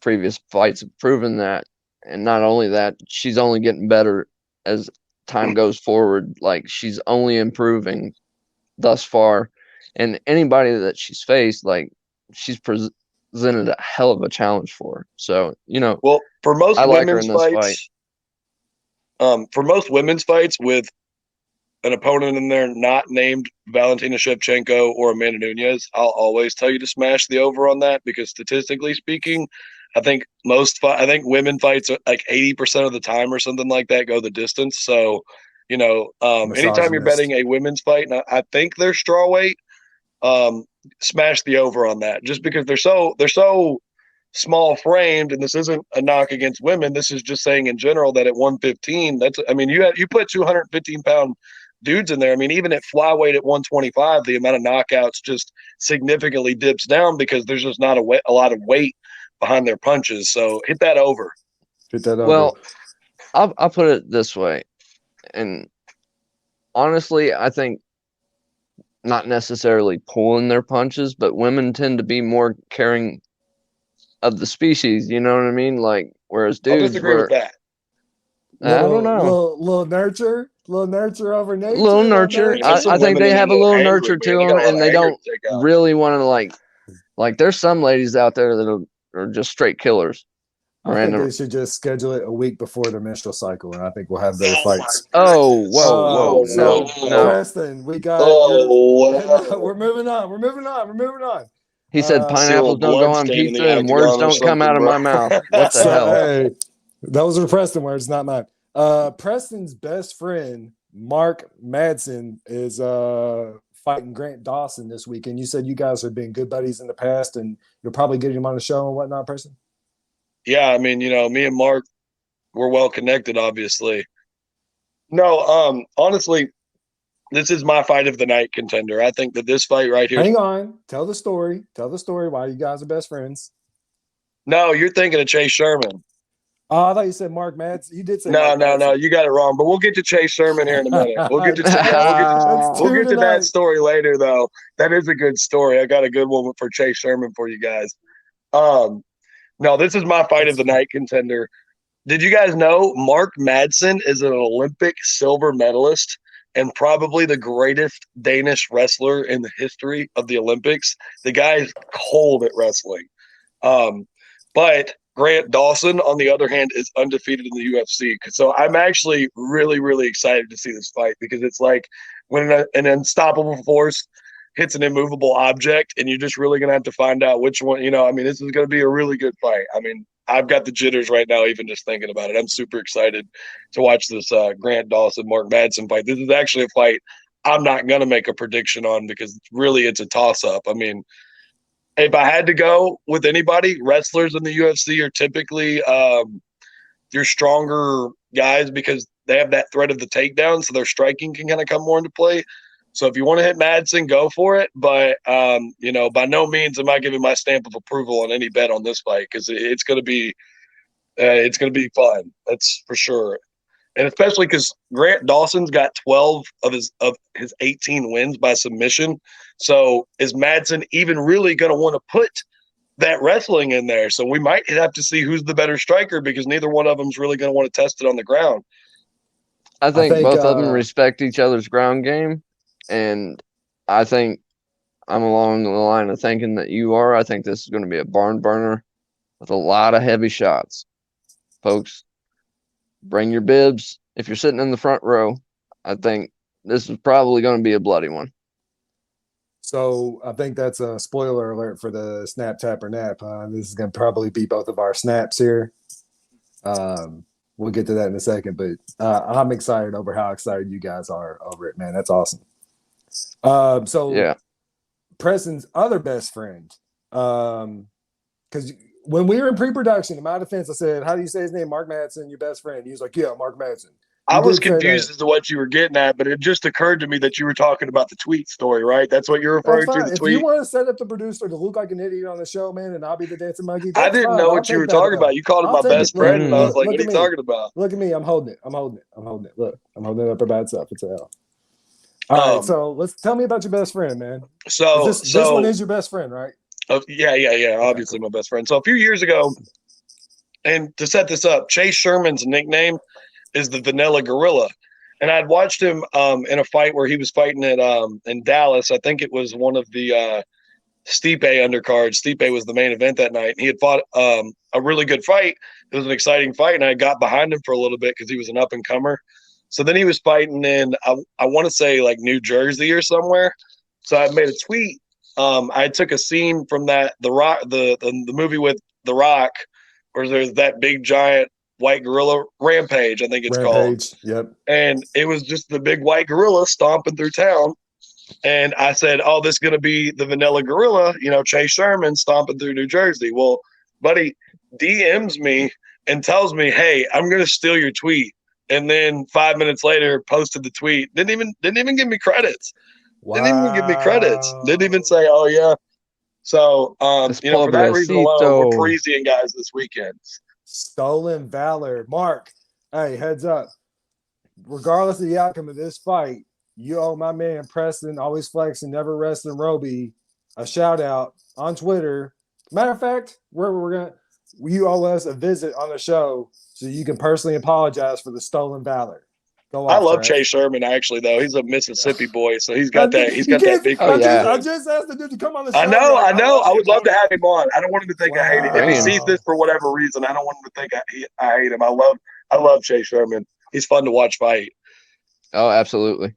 Previous fights have proven that. And not only that, she's only getting better as time goes forward. Like, she's only improving thus far. And anybody that she's faced, like, she's presented a hell of a challenge for her. So, well, for most women's fights, with an opponent in there not named Valentina Shevchenko or Amanda Nunes, I'll always tell you to smash the over on that, because statistically speaking, I think women fights like 80% of the time or something like that go the distance. So, anytime you're betting a women's fight, and I think they're strawweight, smash the over on that, just because they're so small framed, and this isn't a knock against women. This is just saying in general that at 115, you put 215-pound dudes in there. I mean, even at flyweight at 125, the amount of knockouts just significantly dips down because there's just not a lot of weight behind their punches. So hit that over. Hit that over. Well, I'll put it this way, and honestly, I think not necessarily pulling their punches, but women tend to be more caring of the species. You know what I mean? Like, whereas dudes I'll disagree with that. I don't know. Little nurture over nature. Little nurture. I think they have a little nurture to them, and they don't really want to like. There's some ladies out there that are just straight killers. I think they should just schedule it a week before their menstrual cycle, and I think we'll have better fights. Oh, whoa, no. Preston, we got. We're moving on. He said pineapples don't go on pizza, and words don't come out of my mouth. What the hell? Hey, those are Preston words, not mine. Preston's best friend, Mark Madsen, is fighting Grant Dawson this weekend. You said you guys have been good buddies in the past, and you'll probably get him on the show and whatnot, Preston? Yeah, I mean, me and Mark, we're well connected, obviously. No, honestly, this is my fight of the night contender. I think that this fight right here. Hang on. Tell the story. Why you guys are best friends. No, you're thinking of Chase Sherman. Oh, I thought you said Mark Madsen. You did say no, you got it wrong. But we'll get to Chase Sherman here in a minute. We'll get to that story later, though. That is a good story. I got a good one for Chase Sherman for you guys. No, this is my fight of the night contender. Did you guys know Mark Madsen is an Olympic silver medalist and probably the greatest Danish wrestler in the history of the Olympics? The guy is cold at wrestling. But Grant Dawson, on the other hand, is undefeated in the UFC. So I'm actually really, really excited to see this fight because it's like when an unstoppable force hits an immovable object, and you're just really going to have to find out which one, this is going to be a really good fight. I mean, I've got the jitters right now, even just thinking about it. I'm super excited to watch this Grant Dawson, Mark Madsen fight. This is actually a fight I'm not going to make a prediction on because really it's a toss-up. I mean, if I had to go with anybody, wrestlers in the UFC are typically your stronger guys because they have that threat of the takedown, so their striking can kind of come more into play. So if you want to hit Madsen, go for it. But, by no means am I giving my stamp of approval on any bet on this fight because it's going to be fun. That's for sure. And especially because Grant Dawson's got 12 of his 18 wins by submission. So is Madsen even really going to want to put that wrestling in there? So we might have to see who's the better striker because neither one of them is really going to want to test it on the ground. I think both of them respect each other's ground game. And I think I'm along the line of thinking that you are. I think this is going to be a barn burner with a lot of heavy shots. Folks, bring your bibs. If you're sitting in the front row, I think this is probably going to be a bloody one. So I think that's a spoiler alert for the snap, tap, or nap. This is going to probably be both of our snaps here. We'll get to that in a second, but I'm excited over how excited you guys are over it, man. That's awesome. Yeah. Preston's other best friend, because when we were in pre-production, in my defense, I said, "How do you say his name?" Mark Madsen, your best friend. He was like, "Yeah, Mark Madsen." I was confused as to what you were getting at, but it just occurred to me that you were talking about the tweet story, right? That's what you're referring to, the tweet? If you want to set up the producer to look like an idiot on the show, man, and I'll be the dancing monkey. I didn't know what you were talking about. You called him my best friend, and I was like, what are you talking about? Look at me. I'm holding it. Look, I'm holding it up for bad stuff. It's a hell. All right, so tell me about your best friend, man. So this one is your best friend, right? Yeah. Obviously, my best friend. So a few years ago, and to set this up, Chase Sherman's nickname is the Vanilla Gorilla, and I'd watched him in a fight where he was fighting at in Dallas. I think it was one of the Stipe undercards. Stipe was the main event that night, and he had fought a really good fight. It was an exciting fight, and I got behind him for a little bit because he was an up and comer. So then he was fighting in, I want to say like New Jersey or somewhere. So I made a tweet. I took a scene from the movie with The Rock, where there's that big giant white gorilla, Rampage, I think it's called. Yep. And it was just the big white gorilla stomping through town. And I said, "Oh, this is going to be the Vanilla Gorilla, Chase Sherman stomping through New Jersey." Well, buddy DMs me and tells me, "Hey, I'm gonna steal your tweet," and then 5 minutes later posted the tweet. Didn't even give me credits. Wow. Didn't even give me credits. Didn't even say, "Oh yeah." So, Es for that reason alone, we're pobrecito. Parisian guys this weekend. Stolen valor. Mark, hey, heads up. Regardless of the outcome of this fight, you owe my man Preston, always flexing, never resting Roby, a shout out on Twitter. Matter of fact, you owe us a visit on the show so you can personally apologize for the stolen valor. Go I off, love Trav. Chase Sherman, actually, though. He's a Mississippi boy, so he's You got that. He's got that can't- big. Oh, yeah. I just asked the dude to come on the show. I know. Like, I would love him. to have him on. I don't want him to think I hate him. If he Wow. sees this for whatever reason, I don't want him to think I hate him. I love Chase Sherman. He's fun to watch fight. Oh, absolutely.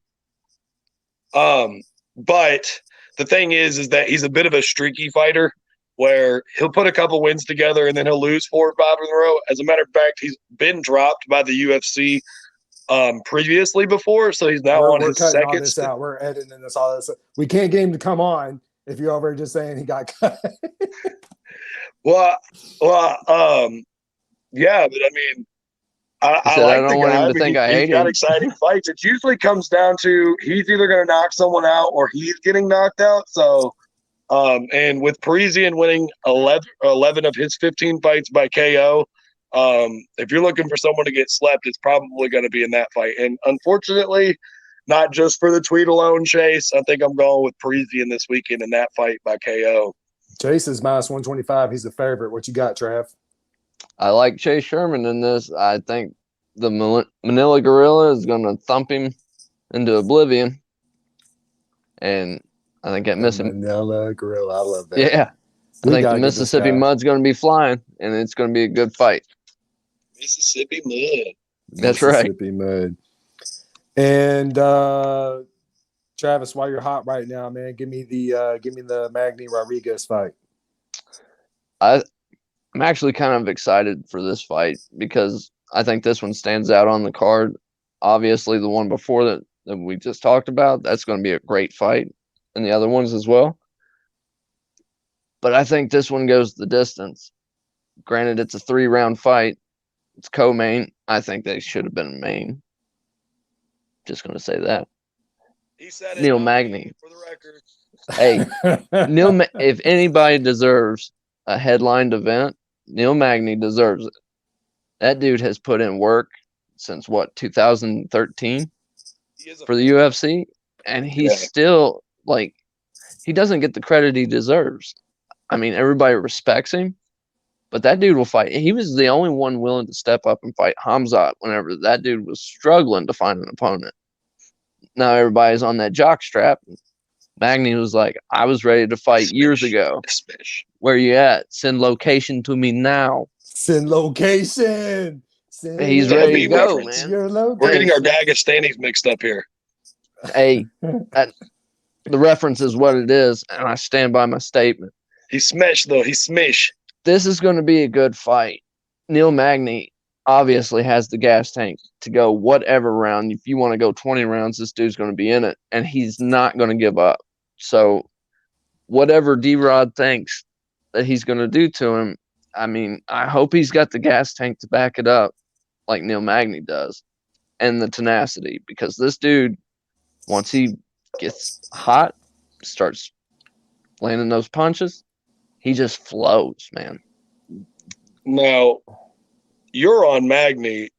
But the thing is that he's a bit of a streaky fighter where he'll put a couple wins together and then he'll lose 4 or 5 in a row. As a matter of fact, he's been dropped by the UFC previously before, so he's now on we're his cutting second. all this out. We're editing this, all this. We can't get him to come on if you're over just saying he got cut. Well, yeah, but I mean, I said, I like don't the want guy. him to I mean, think I he's hate got him. exciting fights. It usually comes down to he's either going to knock someone out or he's getting knocked out. So, and with Parisian winning 11 of his 15 fights by KO, if you're looking for someone to get slept, it's probably going to be in that fight. And unfortunately, not just for the tweet alone, Chase, I think I'm going with Parisian this weekend in that fight by KO. Chase is minus 125. He's the favorite. What you got, Trav? I like Chase Sherman in this. I think the Manila Gorilla is going to thump him into oblivion. And I think that Manila Gorilla. I love that. Yeah. I think the Mississippi Mud's going to be flying, and it's going to be a good fight. Mississippi Mud. That's right. Mississippi Mud. And Travis, while you're hot right now, man, give me the Magny Rodriguez fight. I'm actually kind of excited for this fight because I think this one stands out on the card. Obviously, the one before that we just talked about, that's going to be a great fight, and the other ones as well. But I think this one goes the distance. Granted, it's a 3-round fight. It's co-main. I think they should have been main. Just going to say that. He said Neil Magny. For the record. Hey, if anybody deserves a headlined event, Neil Magny deserves it. That dude has put in work since, 2013 for the UFC? And he's still, he doesn't get the credit he deserves. I mean, everybody respects him, but that dude will fight. He was the only one willing to step up and fight Hamzat whenever that dude was struggling to find an opponent. Now everybody's on that jock strap. Magny was like, I was ready to fight years ago. Where you at? Send location to me now. Send location. He's ready to go, man. We're getting our Dagestanis mixed up here. Hey, the reference is what it is, and I stand by my statement. He's smashed, though. He's smashed. This is going to be a good fight. Neil Magny obviously has the gas tank to go whatever round. If you want to go 20 rounds, this dude's going to be in it, and he's not going to give up. So whatever D-Rod thinks that he's going to do to him, I mean, I hope he's got the gas tank to back it up like Neil Magny does, and the tenacity, because this dude, once he gets hot, starts landing those punches, he just flows, man. Now, you're on Magny,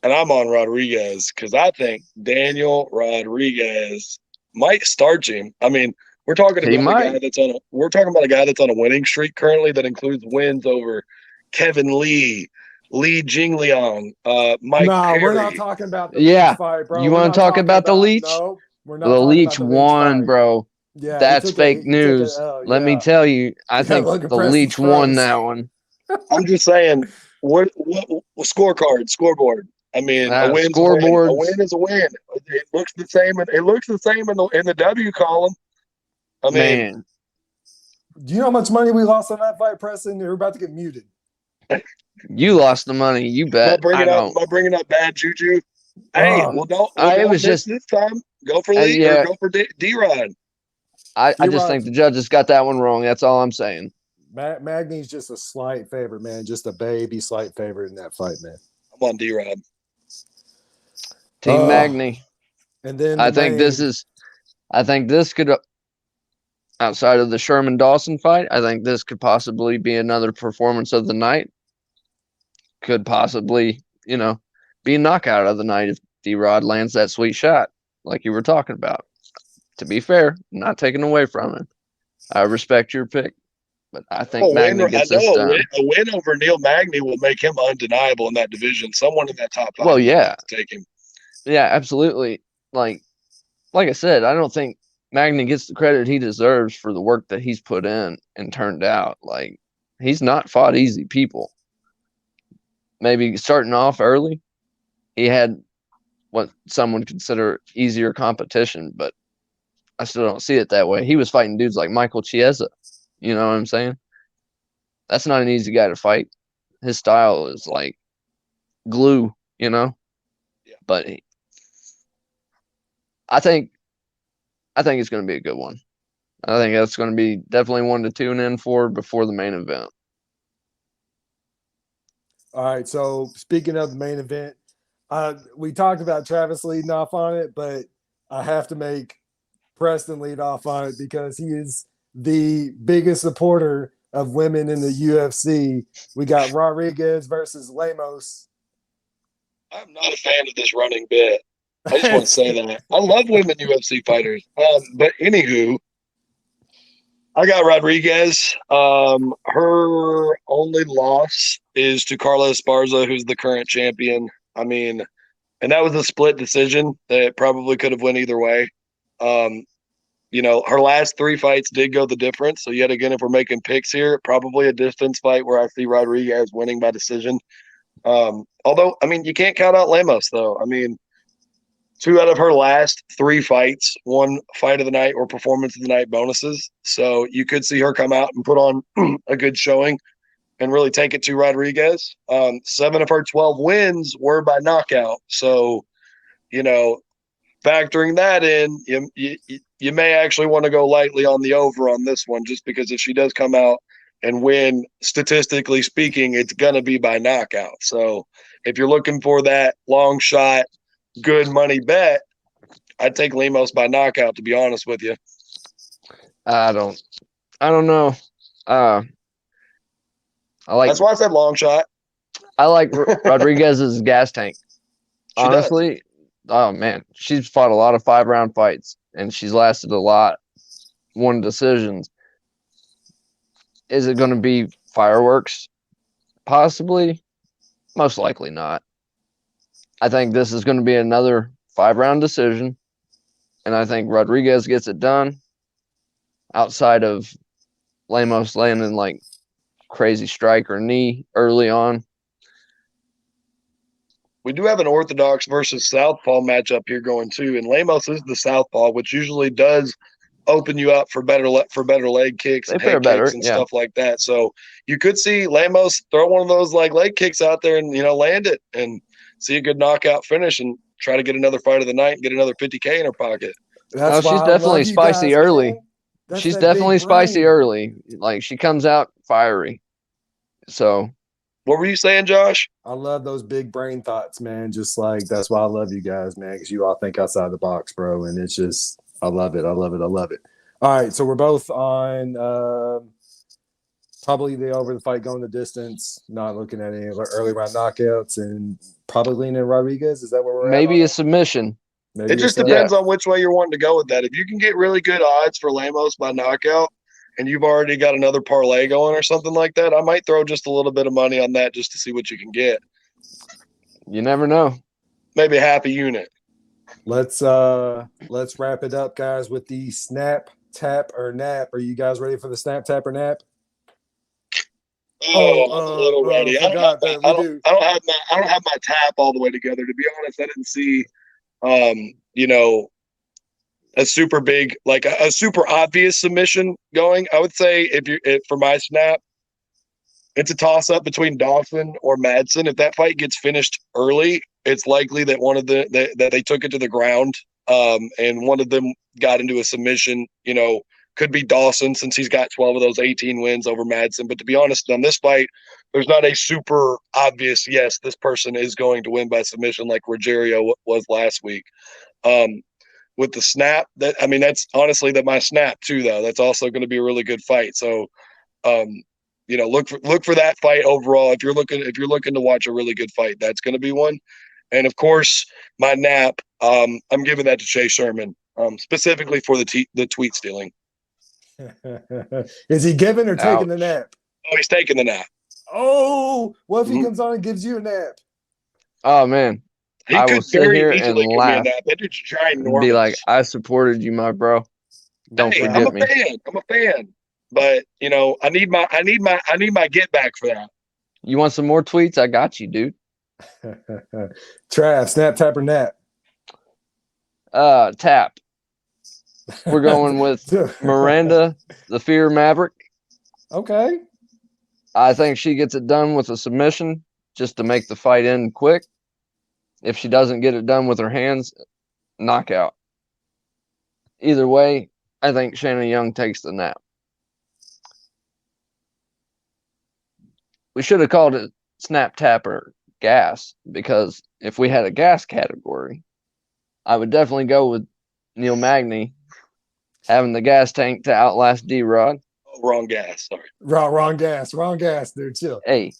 and I'm on Rodriguez, because I think Daniel Rodriguez might starch him. I mean, we're talking about a guy that's on a winning streak currently that includes wins over Kevin Lee, Li Jingliang, Mike Perry. We're not talking about the Leech fight, bro. You want to talk about the Leech? No, we're not. The Leech won, bro. Yeah, that's fake news. Let me tell you, I think the Leech won that one. I'm just saying, what scoreboard. I mean, a win is a win. It looks the same. It looks the same in the W column. I mean, man, do you know how much money we lost on that fight, Preston? We're about to get muted. You lost the money. You bet. Am I bringing up bad juju? Hey, don't miss this time. Go for Lee or go for D-Rod. I just think the judges got that one wrong. That's all I'm saying. Magny's just a slight favorite, man. Just a baby slight favorite in that fight, man. I'm on D-Rod. Team Magny. And then I think this could, outside of the Sherman Dawson fight, I think this could possibly be another performance of the night. Could possibly, be a knockout of the night if D-Rod lands that sweet shot like you were talking about. To be fair, not taken away from him. I respect your pick, but I think Magny gets this done. A win over Neil Magny will make him undeniable in that division. Someone in that top 5 will take him. Yeah, absolutely. Like I said, I don't think Magny gets the credit he deserves for the work that he's put in and turned out. Like, he's not fought easy people. Maybe starting off early, he had what some would consider easier competition, but I still don't see it that way. He was fighting dudes like Michael Chiesa. You know what I'm saying? That's not an easy guy to fight. His style is like glue, Yeah. But I think it's going to be a good one. I think that's going to be definitely one to tune in for before the main event. All right. So speaking of the main event, we talked about Travis leading off on it, but I have to make Preston lead off on it because he is the biggest supporter of women in the UFC. We got Rodriguez versus Lemos. I'm not a fan of this running bit. I just want to say that. I love women UFC fighters. But anywho, I got Rodriguez. Her only loss is to Carla Esparza, who's the current champion. I mean, and that was a split decision that probably could have went either way. Her last 3 fights did go the difference. So yet again, if we're making picks here, probably a distance fight where I see Rodriguez winning by decision. Although, I mean, you can't count out Lemos, though. I mean, 2 out of her last 3 fights, 1 fight of the night or performance of the night bonuses. So you could see her come out and put on a good showing and really take it to Rodriguez. 7 of her 12 wins were by knockout. So, factoring that in, you may actually want to go lightly on the over on this one, just because if she does come out and win, statistically speaking, it's going to be by knockout. So if you're looking for that long shot, good money bet, I'd take Lemos by knockout, to be honest with you. I don't know. That's why I said long shot. I like Rodriguez's gas tank. Honestly, does. Oh man, she's fought a lot of 5-round fights and she's lasted a lot, won decisions. Is it going to be fireworks? Possibly. Most likely not. I think this is going to be another 5-round decision, and I think Rodriguez gets it done outside of Lemos landing like crazy strike or knee early on. We do have an orthodox versus southpaw matchup here going too, and Lemos is the southpaw, which usually does open you up for better leg kicks and head kicks and stuff like that. So you could see Lemos throw one of those like leg kicks out there and land it and see a good knockout finish and try to get another fight of the night and get another $50K in her pocket. She's definitely spicy early. She's definitely spicy early. Like, she comes out fiery. So what were you saying, Josh? I love those big brain thoughts, man. Just like, that's why I love you guys, man, because you all think outside the box, bro. And it's just, I love it. I love it. I love it. All right. So we're both on probably the over the fight going the distance, not looking at any early round knockouts, and probably leaning Rodriguez. Is that where we're maybe a submission? Maybe it just depends on which way you're wanting to go with that. If you can get really good odds for Lemos by knockout, and you've already got another parlay going or something like that, I might throw just a little bit of money on that just to see what you can get. You never know. Maybe half a unit. Let's wrap it up, guys, with the snap, tap, or nap. Are you guys ready for the snap, tap, or nap? I'm a little ready. I don't have my tap all the way together. To be honest, I didn't see a super big, like a super obvious submission going. I would say for my snap, it's a toss up between Dawson or Madsen. If that fight gets finished early, it's likely that that they took it to the ground, and one of them got into a submission, Could be Dawson since he's got 12 of those 18 wins over Madsen. But to be honest, on this fight, there's not a super obvious, yes, this person is going to win by submission like Rogerio was last week. With the snap, that's honestly my snap too, though. That's also going to be a really good fight. So, look for that fight overall. If you're looking to watch a really good fight, that's going to be one. And of course, my nap, I'm giving that to Chase Sherman, specifically for the tweet stealing. Is he giving or taking the nap? Oh, he's taking the nap. Oh, what if he comes on and gives you a nap? Oh man, I could very easily give me a nap. That dude's ginormous. Be like, I supported you, my bro. Don't forget me. I'm a fan, but I need my get back for that. You want some more tweets? I got you, dude. Trav, snap, tap, or nap? Tap. We're going with Miranda, the Fear Maverick. Okay. I think she gets it done with a submission just to make the fight end quick. If she doesn't get it done with her hands, knockout. Either way, I think Shannon Young takes the nap. We should have called it snap, tap, or gas, because if we had a gas category, I would definitely go with Neil Magny having the gas tank to outlast D-Rod. Oh, wrong gas. Sorry. Wrong gas, dude. Chill. Hey,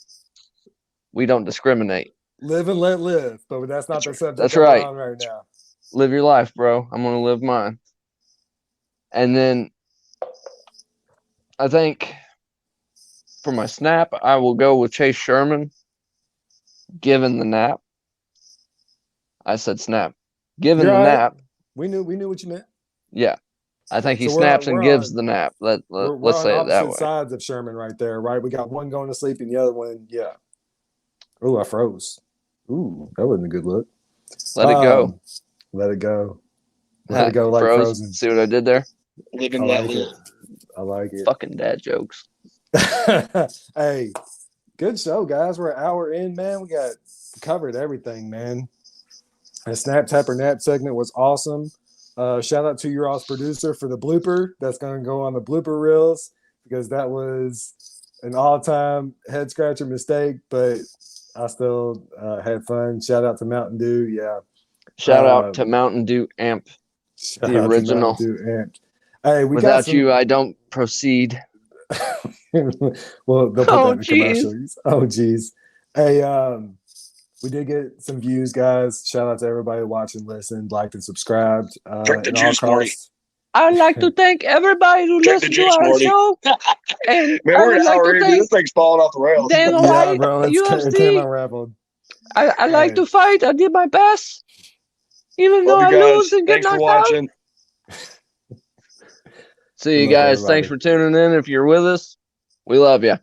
we don't discriminate. Live and let live, but that's not the subject. That's right. Right now. Live your life, bro. I'm gonna live mine. And then I think for my snap, I will go with Chase Sherman. Given the nap, I said snap. Given the nap, we knew what you meant. Yeah, I think he snaps and gives the nap. Let's say it that way. Sides of Sherman right there, right? We got one going to sleep and the other one, yeah. Ooh, I froze. Ooh, that wasn't a good look. Let it go. Let it go. Let it go like frozen. See what I did there? Living that live. I like it. Fucking dad jokes. Hey, good show, guys. We're an hour in, man. We got covered everything, man. The Snap Tapper Nap segment was awesome. Shout out to your all's producer for the blooper. That's going to go on the blooper reels because that was an all-time head-scratcher mistake, but I still had fun. Shout out to Mountain Dew. Yeah. Shout out to Mountain Dew Amp, the original. Hey, without you, I don't proceed. Well, they'll put that in commercials. Oh, geez. Hey, we did get some views, guys. Shout out to everybody watching, listened, liked, and subscribed. Drink the juice, Marty. I'd like to thank everybody who listened to our show. And man, we're an hour in. This thing's falling off the rails. Yeah, bro, it's came unraveled. I like to fight. I did my best. Even though I lose and get knocked out. See you guys. Thanks for tuning in. If you're with us, we love you.